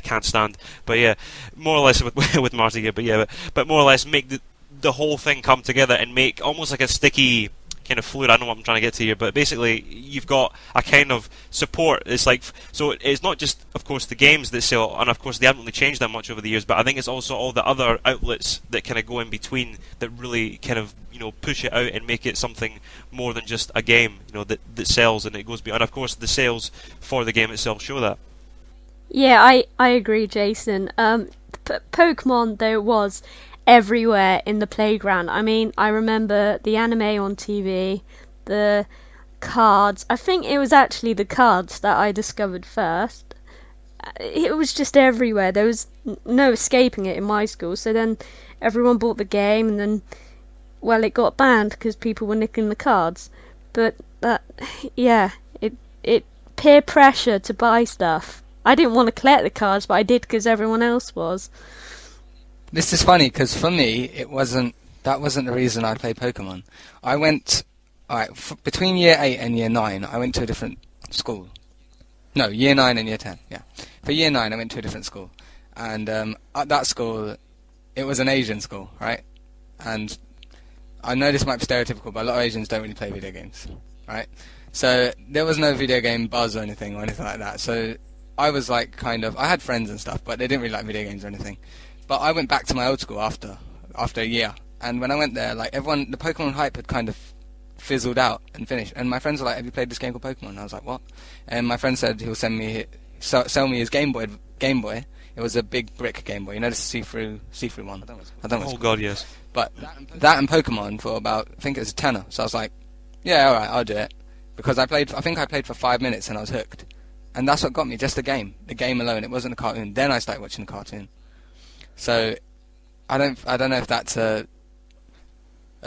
can't stand. But yeah, more or less with Marty here. But yeah, but more or less make the whole thing come together and make almost like a sticky kind of fluid. I don't know what I'm trying to get to here, but basically you've got a kind of support. It's like, so it's not just, of course, the games that sell, and of course they haven't really changed that much over the years, but I think it's also all the other outlets that kind of go in between that really kind of push it out and make it something more than just a game that sells, and it goes beyond. Of course the sales for the game itself show that. Yeah, I agree, Jason. Pokemon, though, was everywhere in the playground. I mean, I remember the anime on TV, the cards. I think it was actually the cards that I discovered first. It was just everywhere. There was no escaping it in my school. So then everyone bought the game, and then, well, it got banned because people were nicking the cards. But it peer pressure to buy stuff. I didn't want to collect the cards, but I did because everyone else was. This is funny because for me, that wasn't the reason I played Pokemon. I went, between year 8 and year 9, I went to a different school. No, year 9 and year 10, yeah. For year 9, I went to a different school. And at that school, it was an Asian school, right? And I know this might be stereotypical, but a lot of Asians don't really play video games, right? So there was no video game buzz or anything like that. So I was like I had friends and stuff, but they didn't really like video games or anything. But I went back to my old school after a year, and when I went there, like everyone, the Pokemon hype had kind of fizzled out and finished. And my friends were like, "Have you played this game called Pokemon?" And I was like, "What?" And my friend said he'll send me sell me his Game Boy. It was a big brick Game Boy. You know, the see-through one. I don't know. Oh God, yes. But that and Pokemon for about, I think it was a tenner. So I was like, yeah, all right, I'll do it, because I think I played for 5 minutes and I was hooked, and that's what got me. Just the game alone. It wasn't a cartoon. Then I started watching the cartoon. So I don't know if that's a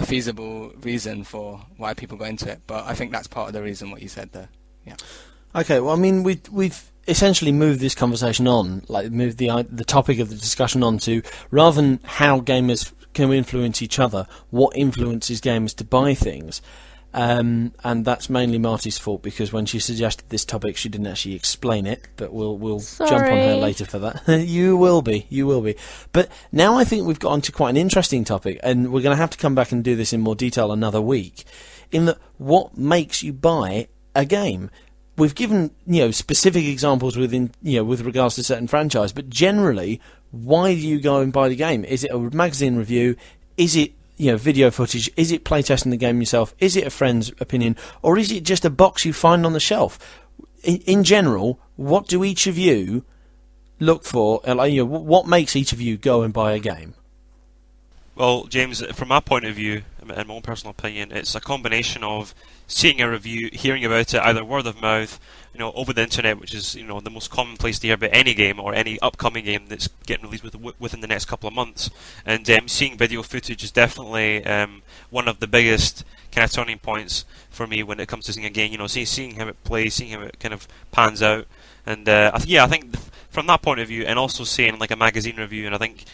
feasible reason for why people go into it, but I think that's part of the reason what you said there. Yeah. Okay, well, I mean, we've essentially moved this conversation on, like moved the topic of the discussion on to, rather than how gamers can influence each other, what influences gamers to buy things. And that's mainly Marty's fault, because when she suggested this topic, she didn't actually explain it. But we'll jump on her later for that. You will be. But now I think we've got onto quite an interesting topic, and we're going to have to come back and do this in more detail another week. In that, what makes you buy a game? We've given specific examples within with regards to certain franchise, but generally, why do you go and buy the game? Is it a magazine review? Is it video footage? Is it playtesting the game yourself? Is it a friend's opinion? Or is it just a box you find on the shelf? In general, what do each of you look for? What makes each of you go and buy a game? Well, James, from my point of view, in my own personal opinion, it's a combination of seeing a review, hearing about it, either word of mouth, over the internet, which is the most common place to hear about any game or any upcoming game that's getting released within the next couple of months. And seeing video footage is definitely one of the biggest kind of turning points for me when it comes to seeing a game. Seeing how it plays, seeing how it kind of pans out, and I think from that point of view, and also seeing like a magazine review, and I think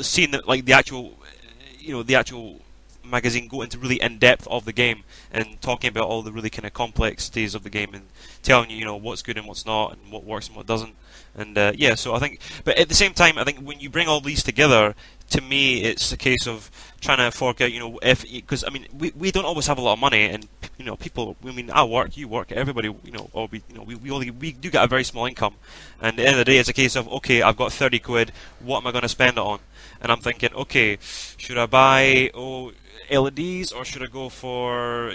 seeing the actual magazine go into really in depth of the game and talking about all the really kind of complexities of the game and telling you what's good and what's not and what works and what doesn't, and so I think, but at the same time, I think when you bring all these together, to me it's a case of trying to fork out because we don't always have a lot of money, and people, I work, you work, everybody, we do get a very small income, and at the end of the day it's a case of, okay, I've got 30 quid, what am I going to spend it on? And I'm thinking, okay, should I buy LEDs, or should I go for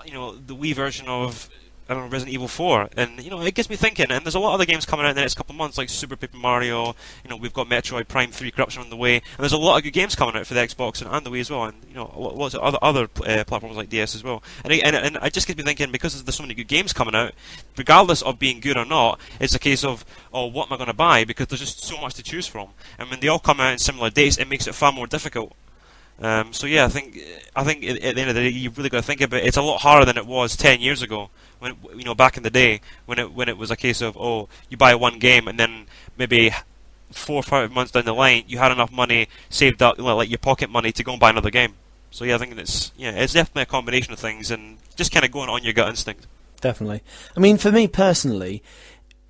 the Wii version of Resident Evil 4? And it gets me thinking. And there's a lot of other games coming out in the next couple of months, like Super Paper Mario. We've got Metroid Prime 3 Corruption on the way, and there's a lot of good games coming out for the Xbox and the Wii as well, and lots of other platforms like DS as well. And it just gets me thinking, because there's so many good games coming out, regardless of being good or not, it's a case of, what am I going to buy? Because there's just so much to choose from, and when they all come out in similar dates, it makes it far more difficult. So yeah, I think at the end of the day, you've really got to think about it. It's a lot harder than it was 10 years ago, when back in the day, when it was a case of, you buy one game and then maybe 4 or 5 months down the line you had enough money saved up, like your pocket money, to go and buy another game. So yeah, I think it's definitely a combination of things, and just kind of going on your gut instinct. Definitely. For me personally,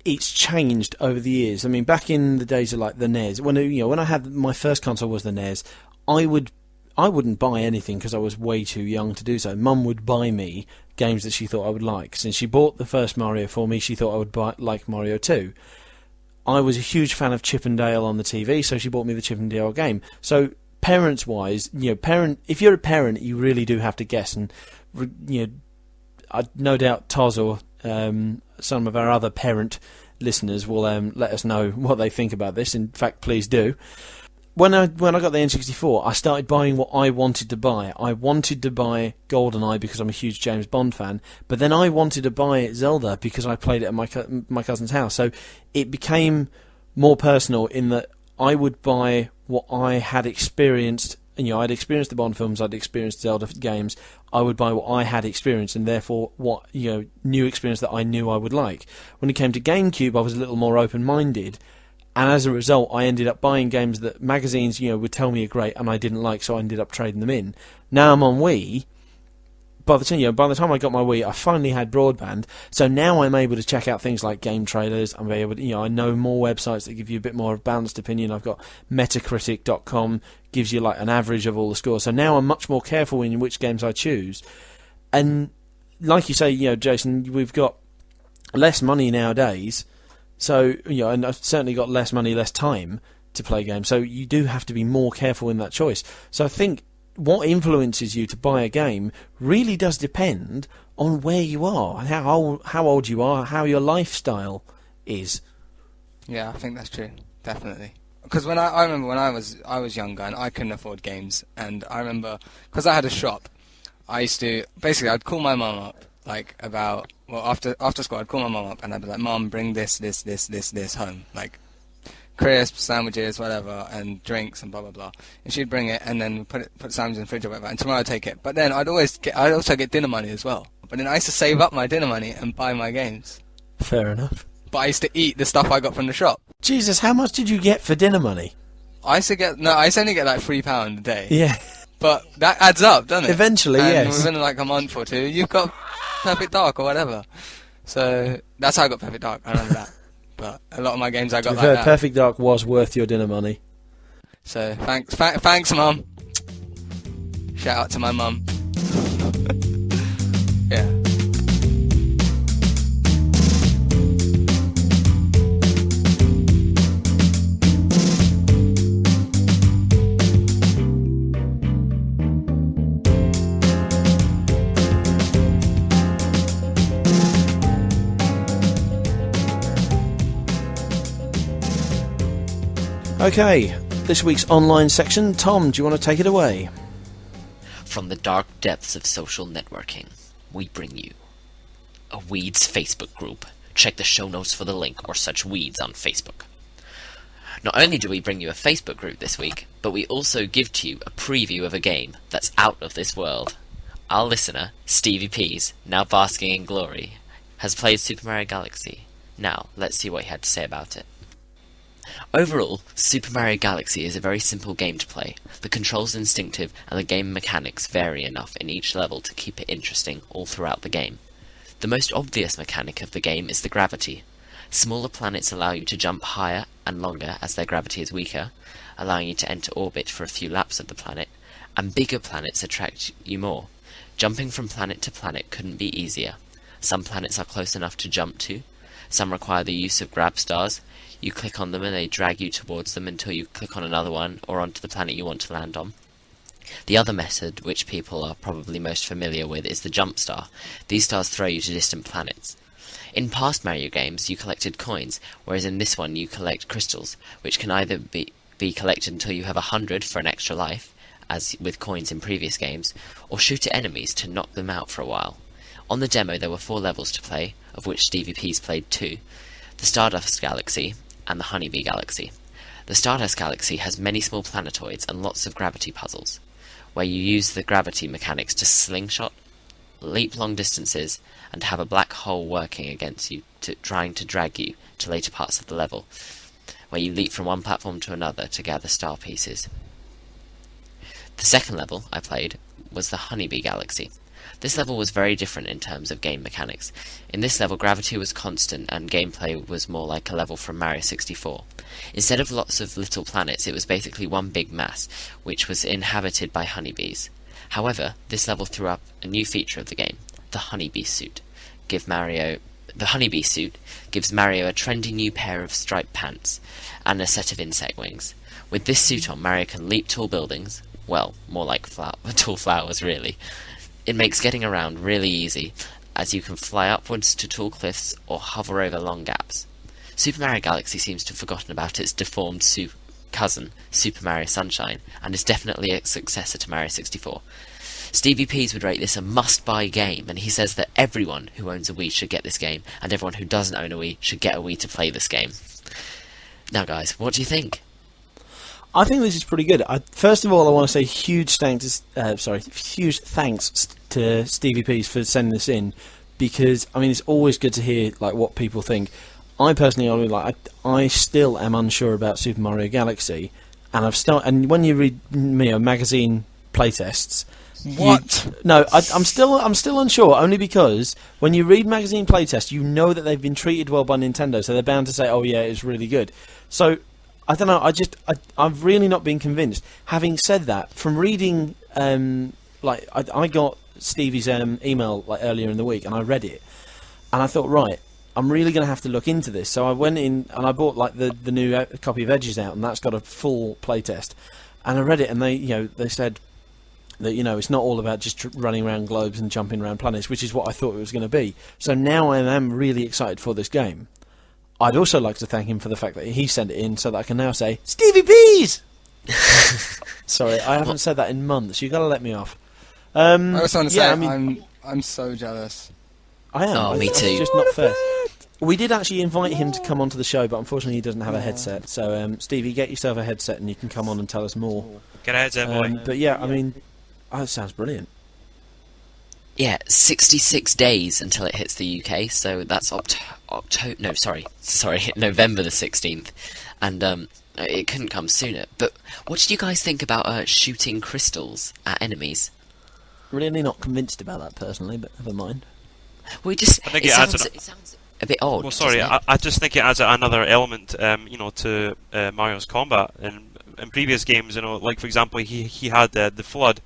it's changed over the years. Back in the days of like the NES, when I had my first console was the NES, I wouldn't buy anything because I was way too young to do so. Mum would buy me games that she thought I would like. Since she bought the first Mario for me, she thought I would like Mario 2. I was a huge fan of Chip and Dale on the TV, so she bought me the Chip and Dale game. So parents-wise, if you're a parent, you really do have to guess. And no doubt Toz or some of our other parent listeners will let us know what they think about this. In fact, please do. When I got the N64, I started buying what I wanted to buy. I wanted to buy GoldenEye because I'm a huge James Bond fan, but then I wanted to buy Zelda because I played it at my cousin's house. So it became more personal in that I would buy what I had experienced. I'd experienced the Bond films, I'd experienced Zelda games. I would buy what I had experienced, and therefore what new experience that I knew I would like. When it came to GameCube, I was a little more open-minded. And as a result, I ended up buying games that magazines, would tell me are great, and I didn't like, so I ended up trading them in. Now I'm on Wii. By the time I got my Wii, I finally had broadband, so now I'm able to check out things like game trailers. I'm able to, I know more websites that give you a bit more of a balanced opinion. I've got Metacritic.com, gives you like an average of all the scores. So now I'm much more careful in which games I choose. And like you say, Jason, we've got less money nowadays. So, and I've certainly got less money, less time to play games. So you do have to be more careful in that choice. So I think what influences you to buy a game really does depend on where you are, how old you are, how your lifestyle is. Yeah, I think that's true. Definitely. Because I remember when I was younger and I couldn't afford games, and I remember because I had a shop, I used to basically I'd call my mum up like after school I'd call my mum up and I'd be like, Mum, bring this home, like crisps, sandwiches, whatever, and drinks and blah blah blah, and she'd bring it and then put sandwiches in the fridge or whatever, and tomorrow I'd take it. But then I'd also get dinner money as well. But then I used to save up my dinner money and buy my games. Fair enough. But I used to eat the stuff I got from the shop. Jesus, how much did you get for dinner money? I used to only get like £3 a day. Yeah. But that adds up, doesn't it? Eventually, and yes. within like a month or two, you've got Perfect Dark or whatever. So that's how I got Perfect Dark. I remember that. But a lot of my games I got like that. Perfect Dark was worth your dinner money. So thanks, Mum. Shout out to my mum. Yeah. Okay, this week's online section. Tom, do you want to take it away? From the dark depths of social networking, we bring you a Weeds Facebook group. Check the show notes for the link or search Weeds on Facebook. Not only do we bring you a Facebook group this week, but we also give to you a preview of a game that's out of this world. Our listener, Stevie Peas, now basking in glory, has played Super Mario Galaxy. Now, let's see what he had to say about it. Overall, Super Mario Galaxy is a very simple game to play. The controls are instinctive and the game mechanics vary enough in each level to keep it interesting all throughout the game. The most obvious mechanic of the game is the gravity. Smaller planets allow you to jump higher and longer as their gravity is weaker, allowing you to enter orbit for a few laps of the planet, and bigger planets attract you more. Jumping from planet to planet couldn't be easier. Some planets are close enough to jump to, some require the use of grab stars. You click on them and they drag you towards them until you click on another one or onto the planet you want to land on. The other method, which people are probably most familiar with, is the jump star. These stars throw you to distant planets. In past Mario games, you collected coins, whereas in this one you collect crystals, which can either be collected until you have 100 for an extra life, as with coins in previous games, or shoot at enemies to knock them out for a while. On the demo there were 4 levels to play, of which Stevie P's played 2, the Stardust Galaxy and the Honeybee Galaxy. The Stardust Galaxy has many small planetoids and lots of gravity puzzles, where you use the gravity mechanics to slingshot, leap long distances, and have a black hole working against you, trying to drag you to later parts of the level, where you leap from one platform to another to gather star pieces. The second level I played was the Honeybee Galaxy. This level was very different in terms of game mechanics. In this level, gravity was constant and gameplay was more like a level from Mario 64. Instead of lots of little planets, it was basically one big mass, which was inhabited by honeybees. However, this level threw up a new feature of the game, the Honeybee Suit. The Honeybee Suit gives Mario a trendy new pair of striped pants and a set of insect wings. With this suit on, Mario can leap tall buildings, well, more like tall flowers really. It makes getting around really easy, as you can fly upwards to tall cliffs or hover over long gaps. Super Mario Galaxy seems to have forgotten about its deformed cousin, Super Mario Sunshine, and is definitely a successor to Mario 64. Stevie Peas would rate this a must-buy game, and he says that everyone who owns a Wii should get this game, and everyone who doesn't own a Wii should get a Wii to play this game. Now guys, what do you think? I think this is pretty good. First of all, I want to say huge thanks to Stevie Peas for sending this in, because I mean it's always good to hear like what people think. I personally, I still am unsure about Super Mario Galaxy, and and when you read magazine playtests, I'm still unsure. Only because when you read magazine playtests, you know that they've been treated well by Nintendo, so they're bound to say, "Oh yeah, it's really good." So. I don't know. I've really not been convinced. Having said that, from reading, I got Stevie's email earlier in the week, and I read it, and I thought, right, I'm really going to have to look into this. So I went in and I bought the new copy of Edges out, and that's got a full playtest. And I read it, and they said that it's not all about just running around globes and jumping around planets, which is what I thought it was going to be. So now I am really excited for this game. I'd also like to thank him for the fact that he sent it in so that I can now say, Stevie Peas! Sorry, I haven't said that in months. You've got to let me off. I also want to say, I mean, I'm so jealous. I am. Oh, me It's too. just not fair. We did actually invite him to come onto the show, but unfortunately he doesn't have a headset. So, Stevie, get yourself a headset and you can come on and tell us more. Get a headset, boy. But yeah, I mean, that sounds brilliant. Yeah, 66 days until it hits the UK, so that's November the 16th, and it couldn't come sooner. But what did you guys think about shooting crystals at enemies? Really not convinced about that personally, but never mind. Well, it just I think it it adds sounds a bit odd. Well, sorry, doesn't it? I just think it adds another element, to Mario's combat. In previous games, like for example, he had the flood,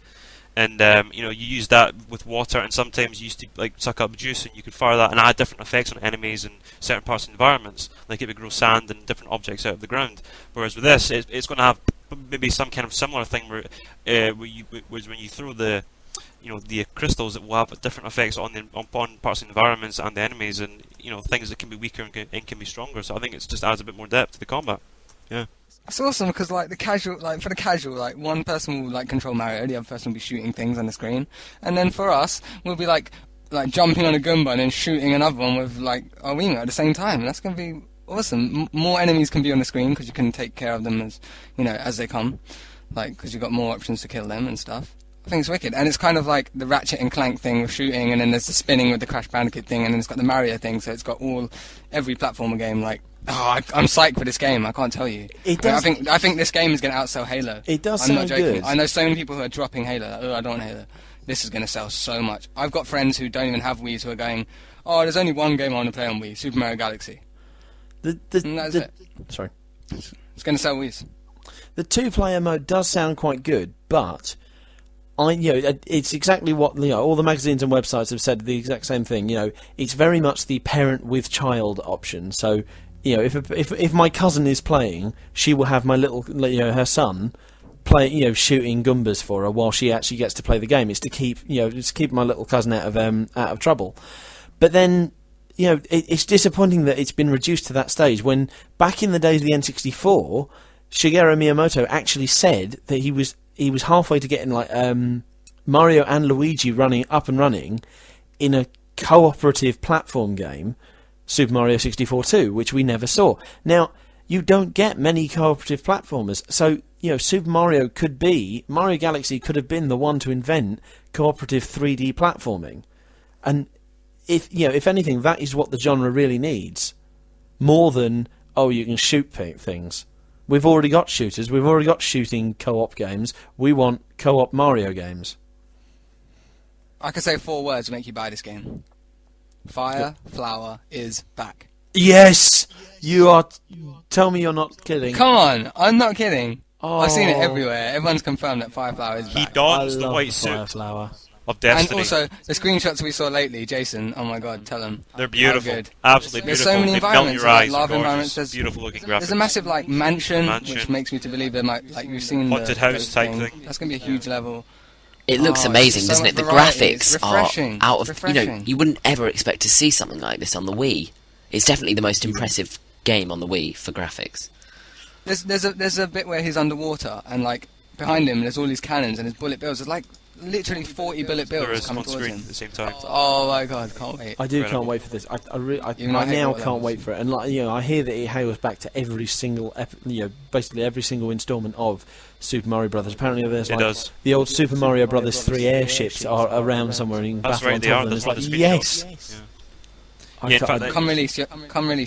and you use that with water, and sometimes you used to like suck up juice, and you could fire that and add different effects on enemies and certain parts of the environments, like it would grow sand and different objects out of the ground. Whereas with this, it's going to have maybe some kind of similar thing where when you throw the crystals, that will have different effects on parts of the environments and the enemies, and things that can be weaker and can be stronger. So I think it just adds a bit more depth to the combat. Yeah. It's awesome because for the casual, one person will control Mario, the other person will be shooting things on the screen, and then for us, we'll be like jumping on a Goomba and then shooting another one with our Wiimote at the same time. That's gonna be awesome. More enemies can be on the screen because you can take care of them as they come, because you've got more options to kill them and stuff. I think it's wicked, and it's kind of like the Ratchet and Clank thing with shooting, and then there's the spinning with the Crash Bandicoot thing, and then it's got the Mario thing, so it's got every platformer game. I'm psyched for this game. I can't tell you. I think this game is going to outsell Halo. It does I'm not sound joking. good. I know so many people who are dropping Halo. I don't want Halo. This is going to sell so much. I've got friends who don't even have Wii's who are going, oh, there's only one game I want to play on Wii, Super Mario Galaxy. And that's it. Sorry. It's going to sell Wii's. The two-player mode does sound quite good, but it's exactly what all the magazines and websites have said the exact same thing. It's very much the parent with child option. So, if my cousin is playing, she will have my little, her son play, shooting Goombas for her while she actually gets to play the game. It's to keep my little cousin out of trouble. But then, it's disappointing that it's been reduced to that stage. When back in the days of the N64, Shigeru Miyamoto actually said that he was halfway to getting Mario and Luigi running in a cooperative platform game, Super Mario 64 2, which we never saw. Now, you don't get many cooperative platformers, so Super Mario Galaxy could have been the one to invent cooperative 3D platforming, and if anything, that is what the genre really needs, more than you can shoot things. We've already got shooters. We've already got shooting co-op games. We want co-op Mario games. I could say 4 words to make you buy this game. Fire Flower is back. Yes! You are... Tell me you're not kidding. Come on! I'm not kidding. Oh. I've seen it everywhere. Everyone's confirmed that Fire Flower is back. He dons the white Fire suit Flower. of Destiny. And also, the screenshots we saw lately, Jason, oh my god, tell them. They're beautiful. How good. Absolutely There's beautiful. so many They melt environments, your eyes. lava Gorgeous, environments. There's beautiful looking graphics. There's a massive mansion, which makes me to believe there might, you've seen Haunted the house type thing. That's going to be a huge level. It looks amazing, so doesn't much it? The variety. graphics It's are refreshing. out of... It's refreshing. you wouldn't ever expect to see something like this on the Wii. It's definitely the most impressive game on the Wii for graphics. There's a bit where he's underwater, and behind him there's all these cannons and his bullet bills. There's literally 40 bullet There bills is coming on towards screen him. at the same time. Oh my god, can't wait. I do Incredible. can't wait for this. I Even though I hate now what can't levels. wait for it. And I hear that it hails back to every single, basically every single instalment of Super Mario Brothers. Apparently, there's It does. the old Super Mario Brothers 3 airships are around somewhere, and you can That's battle right, on they top are. of them. There's It's one of the yes. screenshots. Yeah. I Yeah, in can't- fact, Come release,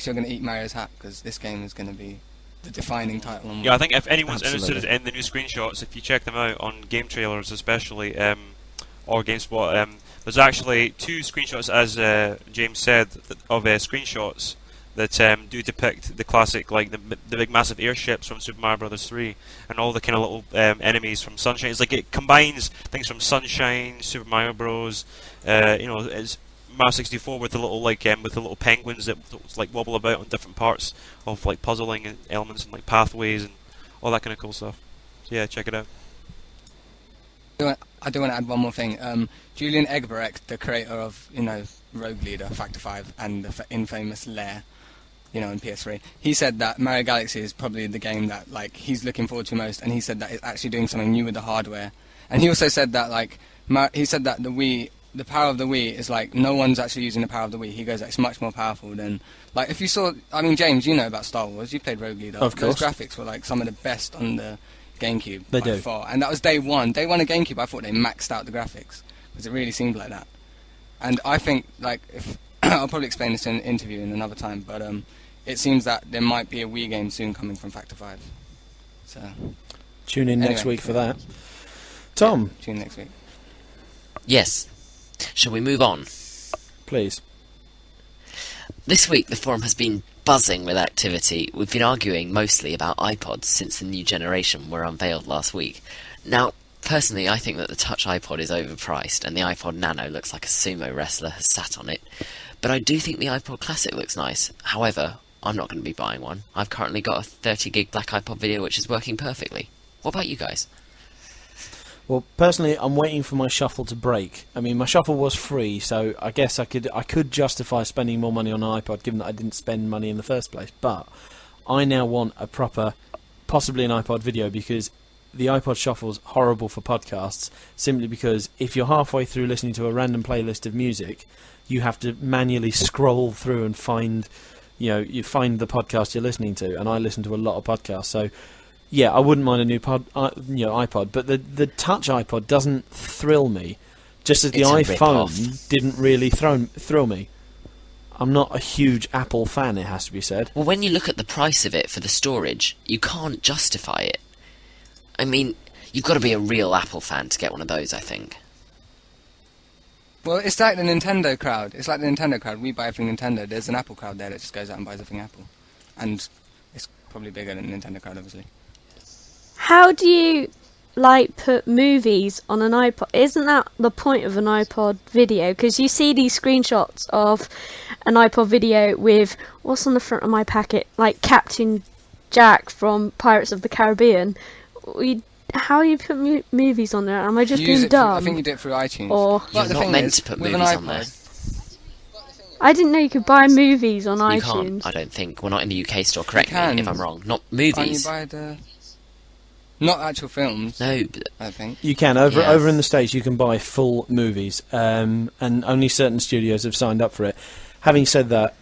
you're going to eat Mario's hat, because this game is going to be the defining title on Yeah, I think if anyone's Absolutely. interested in the new screenshots, if you check them out on game trailers especially, or GameSpot, there's actually 2 screenshots, as James said, of screenshots that do depict the classic, the big massive airships from Super Mario Bros. 3, and all the kind of little enemies from Sunshine. It's it combines things from Sunshine, Super Mario Bros. It's Mario 64 with the little penguins that wobble about on different parts of puzzling and elements and I pathways and all that kind of cool stuff. So yeah, check it out. do want to add one more thing. Julian Egberek, the creator of Rogue Leader, Factor 5, and the infamous Lair, in PS3. He said that Mario Galaxy is probably the game that like he's looking forward to most, and he said that it's actually doing something new with the hardware. And he also said that he said that the power of the Wii is like no one's actually using the power of the Wii. He goes, it's much more powerful than like if you saw. I mean, James, you know about Star Wars. You played Rogue Leader. Of course. Those graphics were like some of the best on the GameCube They by do. far. And that was day one. Day one of GameCube, I thought they maxed out the graphics because it really seemed like that. And I think like if I'll probably explain this in an interview in another time, but it seems that there might be a Wii game soon coming from Factor 5. So Tune in next Anyway. week for that. Tom, tune next week. Yes. Shall we move on? please. This week the forum has been buzzing with activity. We've been arguing mostly about iPods since the new generation were unveiled last week. Now, personally, I think that the Touch iPod is overpriced and the iPod Nano looks like a sumo wrestler has sat on it. But I do think the iPod Classic looks nice. However, I'm not going to be buying one. I've currently got a 30 gig Black iPod video which is working perfectly. What about you guys? Well, personally, I'm waiting for my Shuffle to break. I mean, my Shuffle was free, so I guess I could justify spending more money on an iPod, given that I didn't spend money in the first place. But I now want a proper, possibly an iPod video, because the iPod Shuffle's horrible for podcasts, simply because if you're halfway through listening to a random playlist of music, you have to manually scroll through and find, you find the podcast you're listening to, and I listen to a lot of podcasts, so yeah, I wouldn't mind a new iPod, but the Touch iPod doesn't thrill me, just as the It's a iPhone rip-off. didn't really thrill me. I'm not a huge Apple fan, it has to be said. Well, when you look at the price of it for the storage, you can't justify it. I mean, you've got to be a real Apple fan to get one of those, I think. Well, it's like the Nintendo crowd. It's like the Nintendo crowd. We buy everything Nintendo. There's an Apple crowd there that just goes out and buys everything Apple. And it's probably bigger than the Nintendo crowd, obviously. How do you put movies on an iPod? Isn't that the point of an iPod video? Because you see these screenshots of an iPod video with what's on the front of my packet, like Captain Jack from Pirates of the Caribbean. How do you put movies on there? Am I just You use being it through- dumb? I think you do it through iTunes. Or But You're the not thing meant is, to put with movies an on there. iPod, I didn't know you could buy movies on You iTunes. can't, I don't think. We're not in the UK store, correct me can. if I'm wrong. Not Can't you movies. buy the... Not actual films, No, but I think. You can, over Yeah. in the States, you can buy full movies, and only certain studios have signed up for it. Having said that,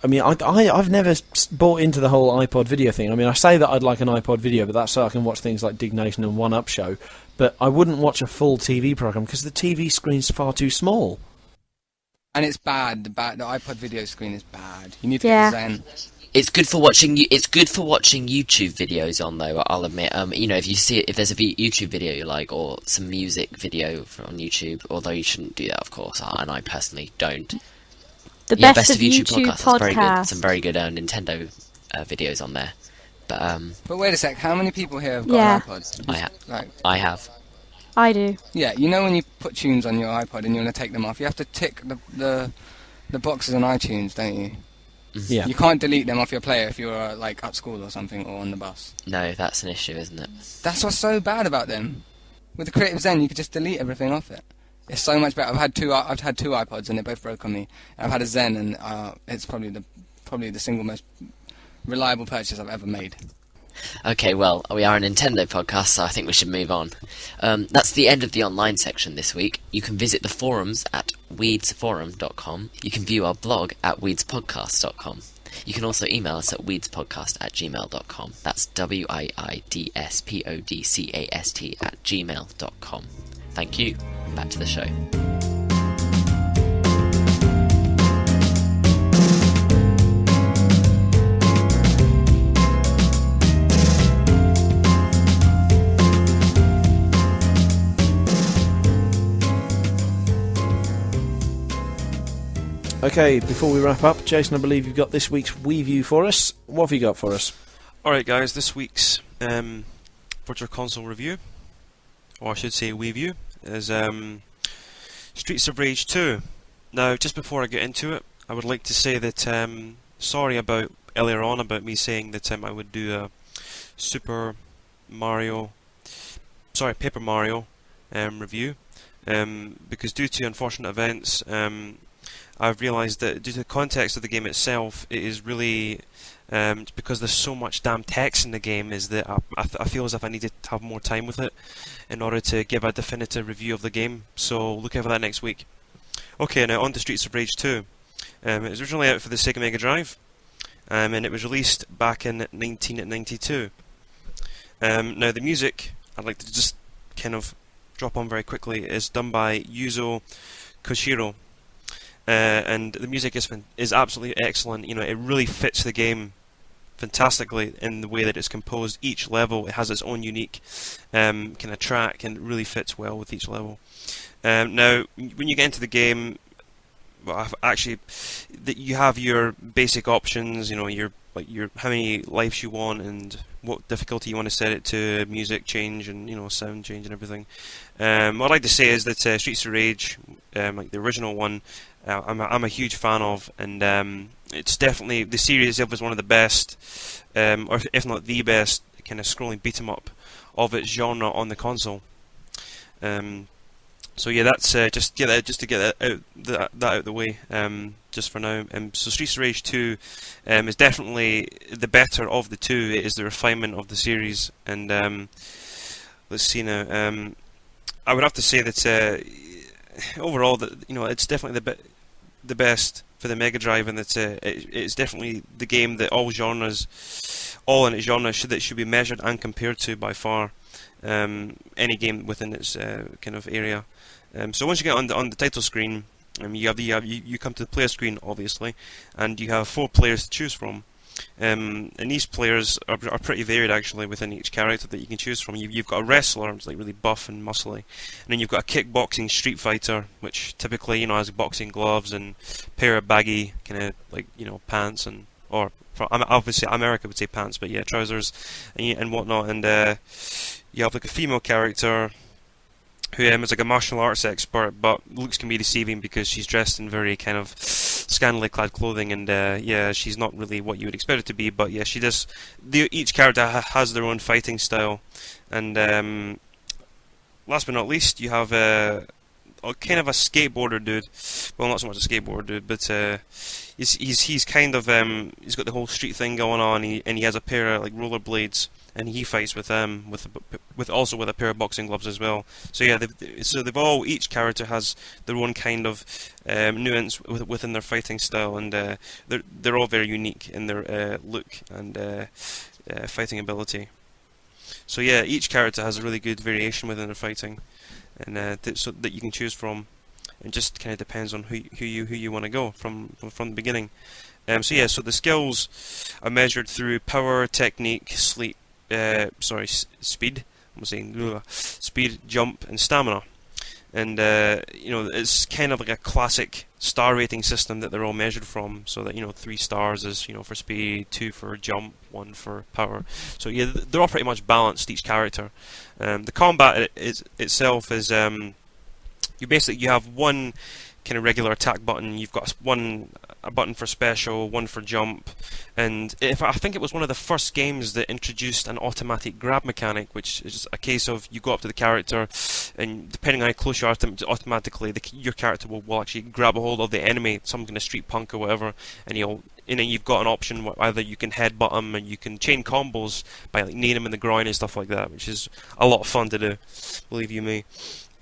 I mean, I've never bought into the whole iPod video thing. I mean, I say that I'd like an iPod video, but that's so I can watch things like Dignation and One Up Show, but I wouldn't watch a full TV program because the TV screen's far too small. And it's bad. The iPod video screen is bad. You need to Yeah. get the Zen. it's good for watching. It's good for watching YouTube videos on, though. I'll admit. If there's a YouTube video you like, or some music video on YouTube, although you shouldn't do that, of course, and I personally don't. The Yeah, best, of YouTube That's very good. podcast. Some very good Nintendo videos on there. But But wait a sec, how many people here have got Yeah. an iPod? Like, I have. I do. yeah, you know when you put tunes on your iPod and you want to take them off, you have to tick the boxes on iTunes, don't you? Yeah. You can't delete them off your player if you're like at school or something or on the bus. No, that's an issue, isn't it? That's what's so bad about them. With the Creative Zen, you could just delete everything off it. It's so much better. I've had two iPods and they both broke on me. I've had a Zen and it's probably the single most reliable purchase I've ever made. Okay, well, we are a Nintendo podcast, so I think we should move on. That's the end of the online section this week. You can visit the forums at weedsforum.com. You can view our blog at weedspodcast.com. You can also email us at weedspodcast@gmail.com. That's WIIDSPODCAST@gmail.com. Thank you. Back to the show. Okay, before we wrap up, Jason, I believe you've got this week's Wii for us. What have you got for us? Alright guys, this week's Virtual Console review, or I should say Wii View, is Streets of Rage 2. Now, just before I get into it, I would like to say that sorry about earlier on about me saying that I would do a Paper Mario review, because due to unfortunate events, I've realised that due to the context of the game itself, it is really because there's so much damn text in the game, is that I feel as if I needed to have more time with it in order to give a definitive review of the game. So look out for that next week. Okay, now on to Streets of Rage 2. It was originally out for the Sega Mega Drive, and it was released back in 1992. Now the music, I'd like to just kind of drop on very quickly, is done by Yuzo Koshiro. And the music is absolutely excellent. You know, it really fits the game fantastically in the way that it's composed. Each level, it has its own unique kind of track, and it really fits well with each level. Now, when you get into the game, well, actually, you have your basic options. You know, your how many lives you want and what difficulty you want to set it to, music change and sound change and everything. What I'd like to say is that Streets of Rage, like the original one, I'm a huge fan of, and it's definitely, the series itself is one of the best, or if not the best, kind of scrolling beat 'em up of its genre on the console. So yeah, that's just to get that out of the way, just for now. So Streets of Rage 2 is definitely the better of the two. It is the refinement of the series, and let's see now. I would have to say that overall, that it's definitely the best for the Mega Drive, and that it's definitely the game that all in its genres should be measured and compared to by far. Any game within its kind of area. So once you get on the title screen, you come to the player screen, obviously, and you have 4 players to choose from. And these players are pretty varied actually within each character that you can choose from. You've got a wrestler, who's like really buff and muscly, and then you've got a kickboxing street fighter, which typically has boxing gloves and pair of baggy kind of like pants, and obviously America would say pants, but yeah, trousers and whatnot. And you have like a female character who is like a martial arts expert, but looks can be deceiving because she's dressed in very kind of scantily clad clothing, and yeah, she's not really what you would expect her to be. But yeah, she does. Each character has their own fighting style, and last but not least, you have kind of a skateboarder dude. Well, not so much a skateboarder dude, but he's kind of he's got the whole street thing going on, and he has a pair of like rollerblades, and he fights with them with also with a pair of boxing gloves as well. So yeah, each character has their own kind of nuance within their fighting style, and they're all very unique in their look and fighting ability. So yeah, each character has a really good variation within their fighting, and so that you can choose from. It just kind of depends on who you want to go from the beginning. So yeah, so the skills are measured through power, technique, speed. I'm saying speed, jump, and stamina. And it's kind of like a classic star rating system that they're all measured from. So that 3 stars is for speed, 2 for jump, 1 for power. So yeah, they're all pretty much balanced, each character. The combat itself is you have one kind of regular attack button. You've got a button for special, 1 for jump, and I think it was one of the first games that introduced an automatic grab mechanic, which is just a case of you go up to the character, and depending on how close you are to them, automatically your character will actually grab a hold of the enemy, some kind of street punk or whatever, and you've got an option where either you can headbutt them and you can chain combos by like kneeing them in the groin and stuff like that, which is a lot of fun to do, believe you me.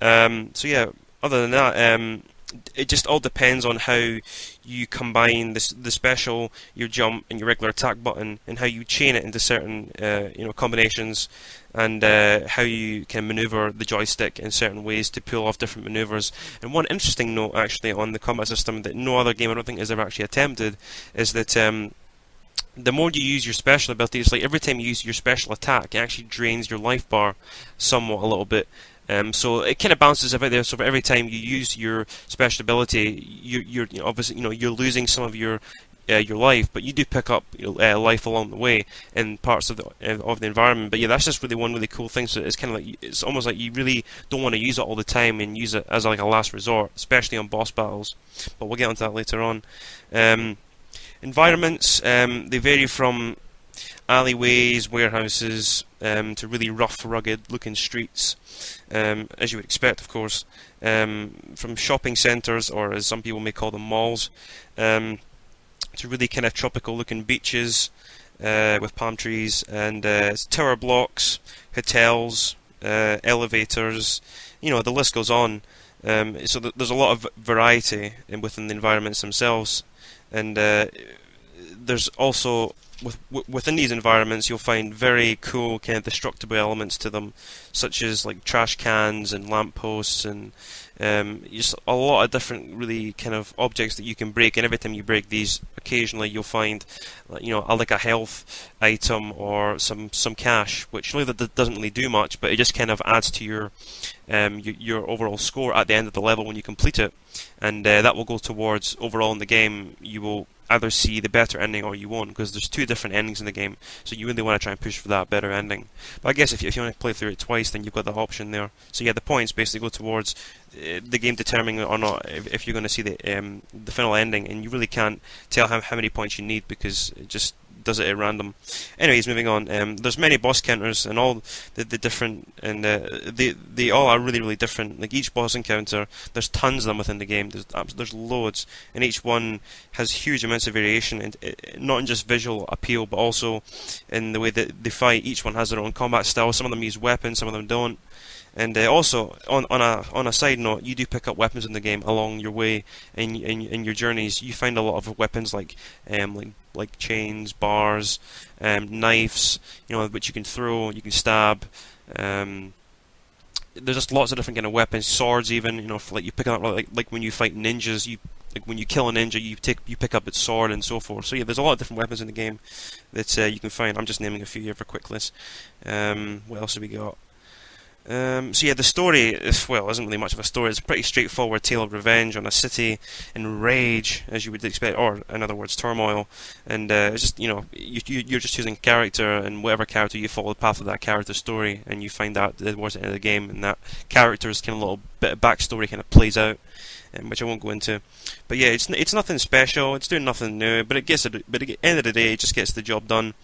So yeah, other than that, it just all depends on how you combine the special, your jump, and your regular attack button, and how you chain it into certain combinations, and how you can maneuver the joystick in certain ways to pull off different maneuvers. And one interesting note actually on the combat system that no other game I don't think has ever actually attempted is that the more you use your special abilities, like every time you use your special attack, it actually drains your life bar somewhat a little bit. So it kind of bounces about there. So for every time you use your special ability, you're obviously you're losing some of your life, but you do pick up life along the way in parts of the environment. But yeah, that's just one really cool thing. So it's kind of like it's almost like you really don't want to use it all the time and use it as like a last resort, especially on boss battles. But we'll get onto that later on. Environments they vary from alleyways, warehouses, to really rough, rugged-looking streets, as you would expect, of course, from shopping centres, or as some people may call them, malls, to really kind of tropical-looking beaches with palm trees, and tower blocks, hotels, elevators. You know, the list goes on. So there's a lot of variety within the environments themselves, and there's also within these environments you'll find very cool kind of destructible elements to them, such as like trash cans and lampposts, and just a lot of different really kind of objects that you can break. And every time you break these, occasionally you'll find, you know, like a health item or some cash, which really that doesn't really do much, but it just kind of adds to your overall score at the end of the level when you complete it, and that will go towards overall in the game. You will either see the better ending or you won't, because there's 2 different endings in the game, so you really want to try and push for that better ending. But I guess if you want to play through it twice, then you've got that option there. So yeah, the points basically go towards the game determining or not if you're going to see the final ending, and you really can't tell how many points you need, because it just does it at random. Anyways, moving on. There's many boss counters, and all the different, and they all are really different. Like each boss encounter, there's tons of them within the game. There's loads, and each one has huge amounts of variation, and not in just visual appeal, but also in the way that they fight. Each one has their own combat style. Some of them use weapons, some of them don't. And also, on a side note, you do pick up weapons in the game along your way in your journeys. You find a lot of weapons like chains, bars, knives, you know, which you can throw, you can stab. There's just lots of different kind of weapons, swords even. You know, like you pick up like when you fight ninjas, like when you kill a ninja, you pick up its sword and so forth. So yeah, there's a lot of different weapons in the game that you can find. I'm just naming a few here for quick list. What else have we got? So yeah, the story isn't really much of a story. It's a pretty straightforward tale of revenge on a city in rage, as you would expect, or in other words, turmoil. And it's just, you know, you're just choosing a character, and whatever character you follow the path of that character's story, and you find out towards the end of the game, and that character's kind of little bit of backstory kind of plays out, which I won't go into. But yeah, it's nothing special. It's doing nothing new, but at the end of the day, it just gets the job done.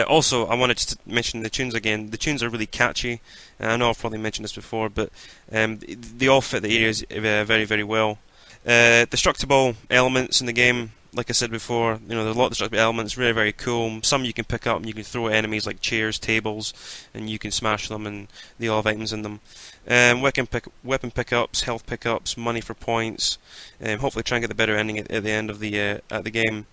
Also, I wanted to mention the tunes again. The tunes are really catchy. I know I've probably mentioned this before, but they all fit the areas very, very well. Destructible elements in the game, like I said before, you know, there's a lot of destructible elements, very, very cool. Some you can pick up and you can throw at enemies like chairs, tables, and you can smash them, and they all have items in them. Weapon pickups, health pickups, money for points. Hopefully try and get the better ending at the end of the game.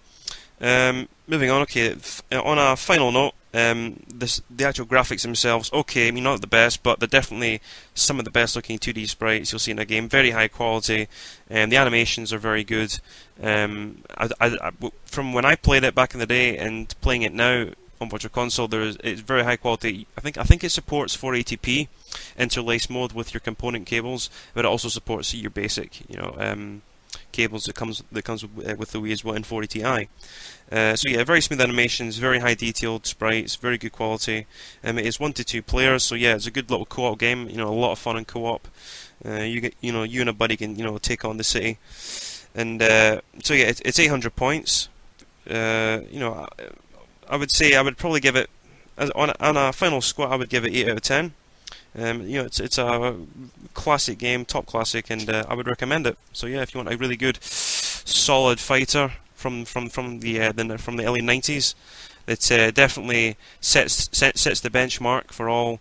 Moving on, okay, on a final note, the actual graphics themselves, okay, I mean, not the best, but they're definitely some of the best looking 2D sprites you'll see in a game. Very high quality, and the animations are very good. From when I played it back in the day and playing it now on Virtual Console, it's very high quality. I think it supports 480p interlace mode with your component cables, but it also supports your basic, you know, cables that comes with the Wii as well in 480i. So yeah, very smooth animations, very high detailed sprites, very good quality. It is 1 to 2 players, so yeah, it's a good little co-op game. You know, a lot of fun in co-op. You and a buddy can, you know, take on the city. And so yeah, it's 800 points. You know, I would say I would probably give it on a final score. I would give it 8 out of 10. You know, it's a classic game, top classic, and I would recommend it. So yeah, if you want a really good, solid fighter from the early 90s, that definitely sets the benchmark for all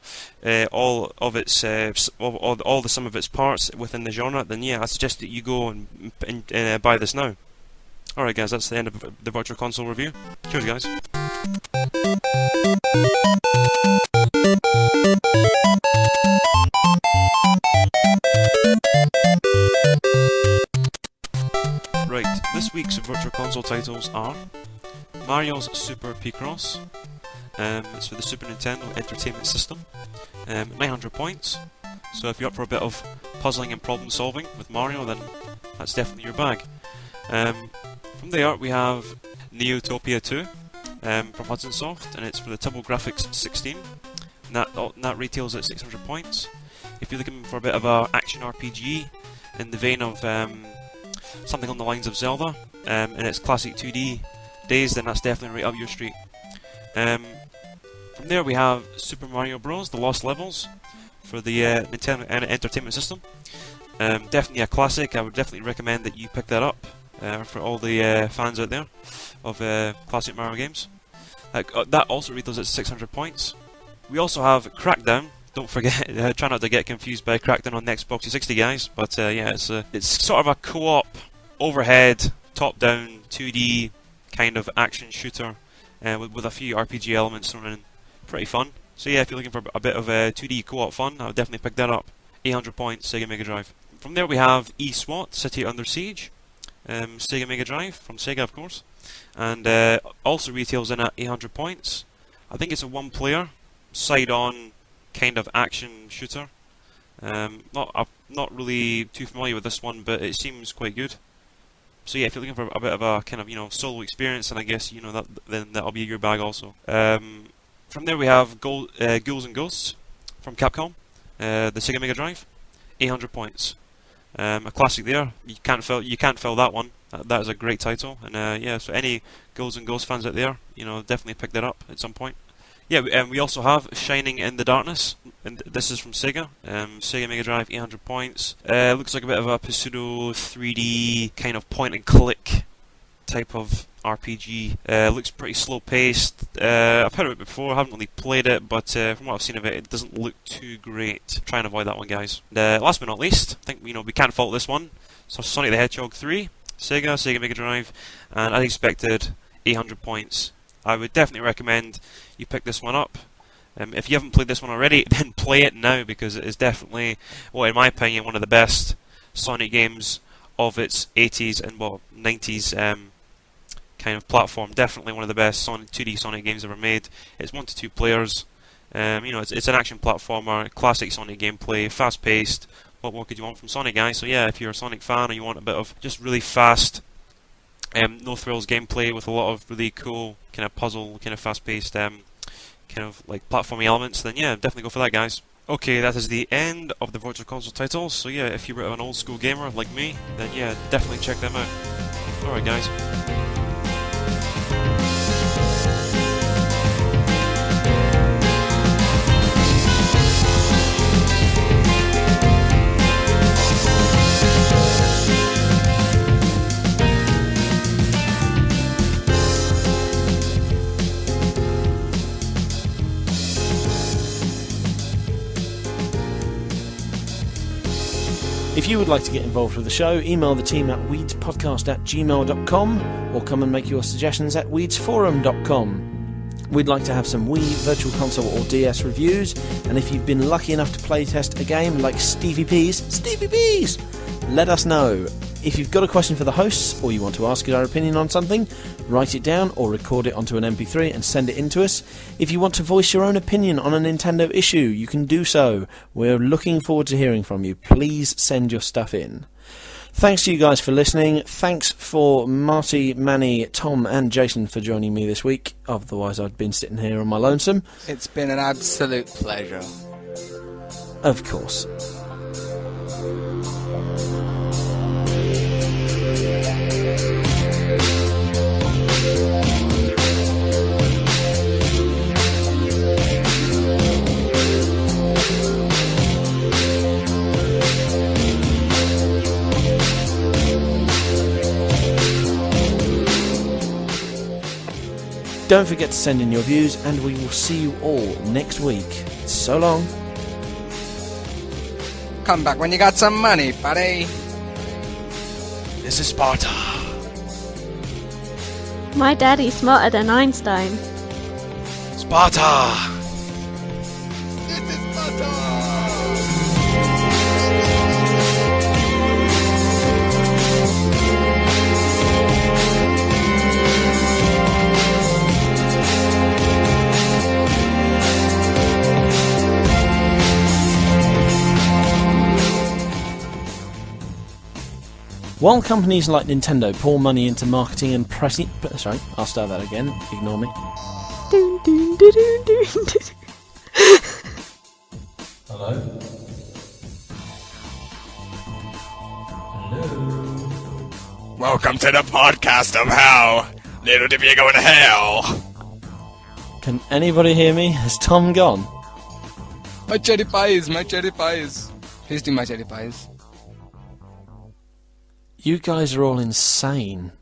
of its all the sum of its parts within the genre, then yeah, I suggest that you go and buy this now. Alright guys, that's the end of the Virtual Console review. Cheers guys. Right, this week's Virtual Console titles are Mario's Super Picross. It's for the Super Nintendo Entertainment System. 900 points. So if you're up for a bit of puzzling and problem solving with Mario, then that's definitely your bag. From there we have Neotopia 2 from Hudson Soft, and it's for the TurboGrafx 16. And that retails at 600 points. If you're looking for a bit of a action RPG in the vein of something on the lines of Zelda, and it's classic 2D days, then that's definitely right up your street. From there we have Super Mario Bros. The Lost Levels for the Nintendo Entertainment System. Definitely a classic. I would definitely recommend that you pick that up for all the fans out there of classic Mario games. That also retails at 600 points. We also have Crackdown. Don't forget, try not to get confused by Crackdown on the Xbox 360, guys. But yeah, it's sort of a co-op, overhead, top-down, 2D kind of action shooter with a few RPG elements thrown in. Pretty fun. So yeah, if you're looking for a bit of 2D co-op fun, I would definitely pick that up. 800 points, Sega Mega Drive. From there we have eSWAT, City Under Siege, Sega Mega Drive, from Sega of course, and also retails in at 800 points. I think it's a one-player, side-on kind of action shooter. I'm not really too familiar with this one, but it seems quite good. So yeah, if you're looking for a bit of a kind of solo experience, then I guess then that'll be your bag also. From there we have Ghouls and Ghosts from Capcom, the Sega Mega Drive, 800 points. A classic there. You can't fail that one. That is a great title, and yeah. So any Ghouls and Ghosts fans out there, definitely pick that up at some point. Yeah, we also have Shining in the Darkness, and this is from Sega. Sega Mega Drive, 800 points. Looks like a bit of a pseudo 3D kind of point and click type of RPG. Looks pretty slow paced. I've heard of it before, haven't really played it, but from what I've seen of it, it doesn't look too great. Try and avoid that one, guys. Last but not least, I think we can't fault this one. So Sonic the Hedgehog 3, Sega Mega Drive, and as expected, 800 points. I would definitely recommend you pick this one up. If you haven't played this one already, then play it now, because it is definitely, well, in my opinion, one of the best Sonic games of its 80s and 90s kind of platform. Definitely one of the best 2D Sonic games ever made. It's 1 to 2 players. It's an action platformer, classic Sonic gameplay, fast paced. What more could you want from Sonic, guys? So yeah, if you're a Sonic fan or you want a bit of just really fast, no thrills gameplay with a lot of really cool kind of puzzle, kind of fast paced, kind of like platforming elements, then yeah, definitely go for that, guys. Okay, that is the end of the Virtual Console titles. So yeah, if you're an old school gamer like me, then yeah, definitely check them out. Alright, guys. If you would like to get involved with the show, email the team at weedspodcast@gmail.com or come and make your suggestions at weedsforum.com. We'd like to have some Wii, Virtual Console or DS reviews, and if you've been lucky enough to playtest a game like Stevie P's, let us know. If you've got a question for the hosts, or you want to ask our opinion on something, write it down or record it onto an MP3 and send it in to us. If you want to voice your own opinion on a Nintendo issue, you can do so. We're looking forward to hearing from you. Please send your stuff in. Thanks to you guys for listening. Thanks for Marty, Manny, Tom and Jason for joining me this week. Otherwise I'd been sitting here on my lonesome. It's been an absolute pleasure. Of course. Don't forget to send in your views, and we will see you all next week. So long. Come back when you got some money, buddy. This is Sparta. My daddy's smarter than Einstein. Sparta! This is Sparta! While companies like Nintendo pour money into marketing and pressing... Sorry, I'll start that again. Ignore me. Dun, dun, dun, dun, dun, dun. Hello? Hello? Welcome to the podcast of how Little dip you're going to hell. Can anybody hear me? Has Tom gone? My cherry pies, my cherry pies. Please do my cherry pies. You guys are all insane.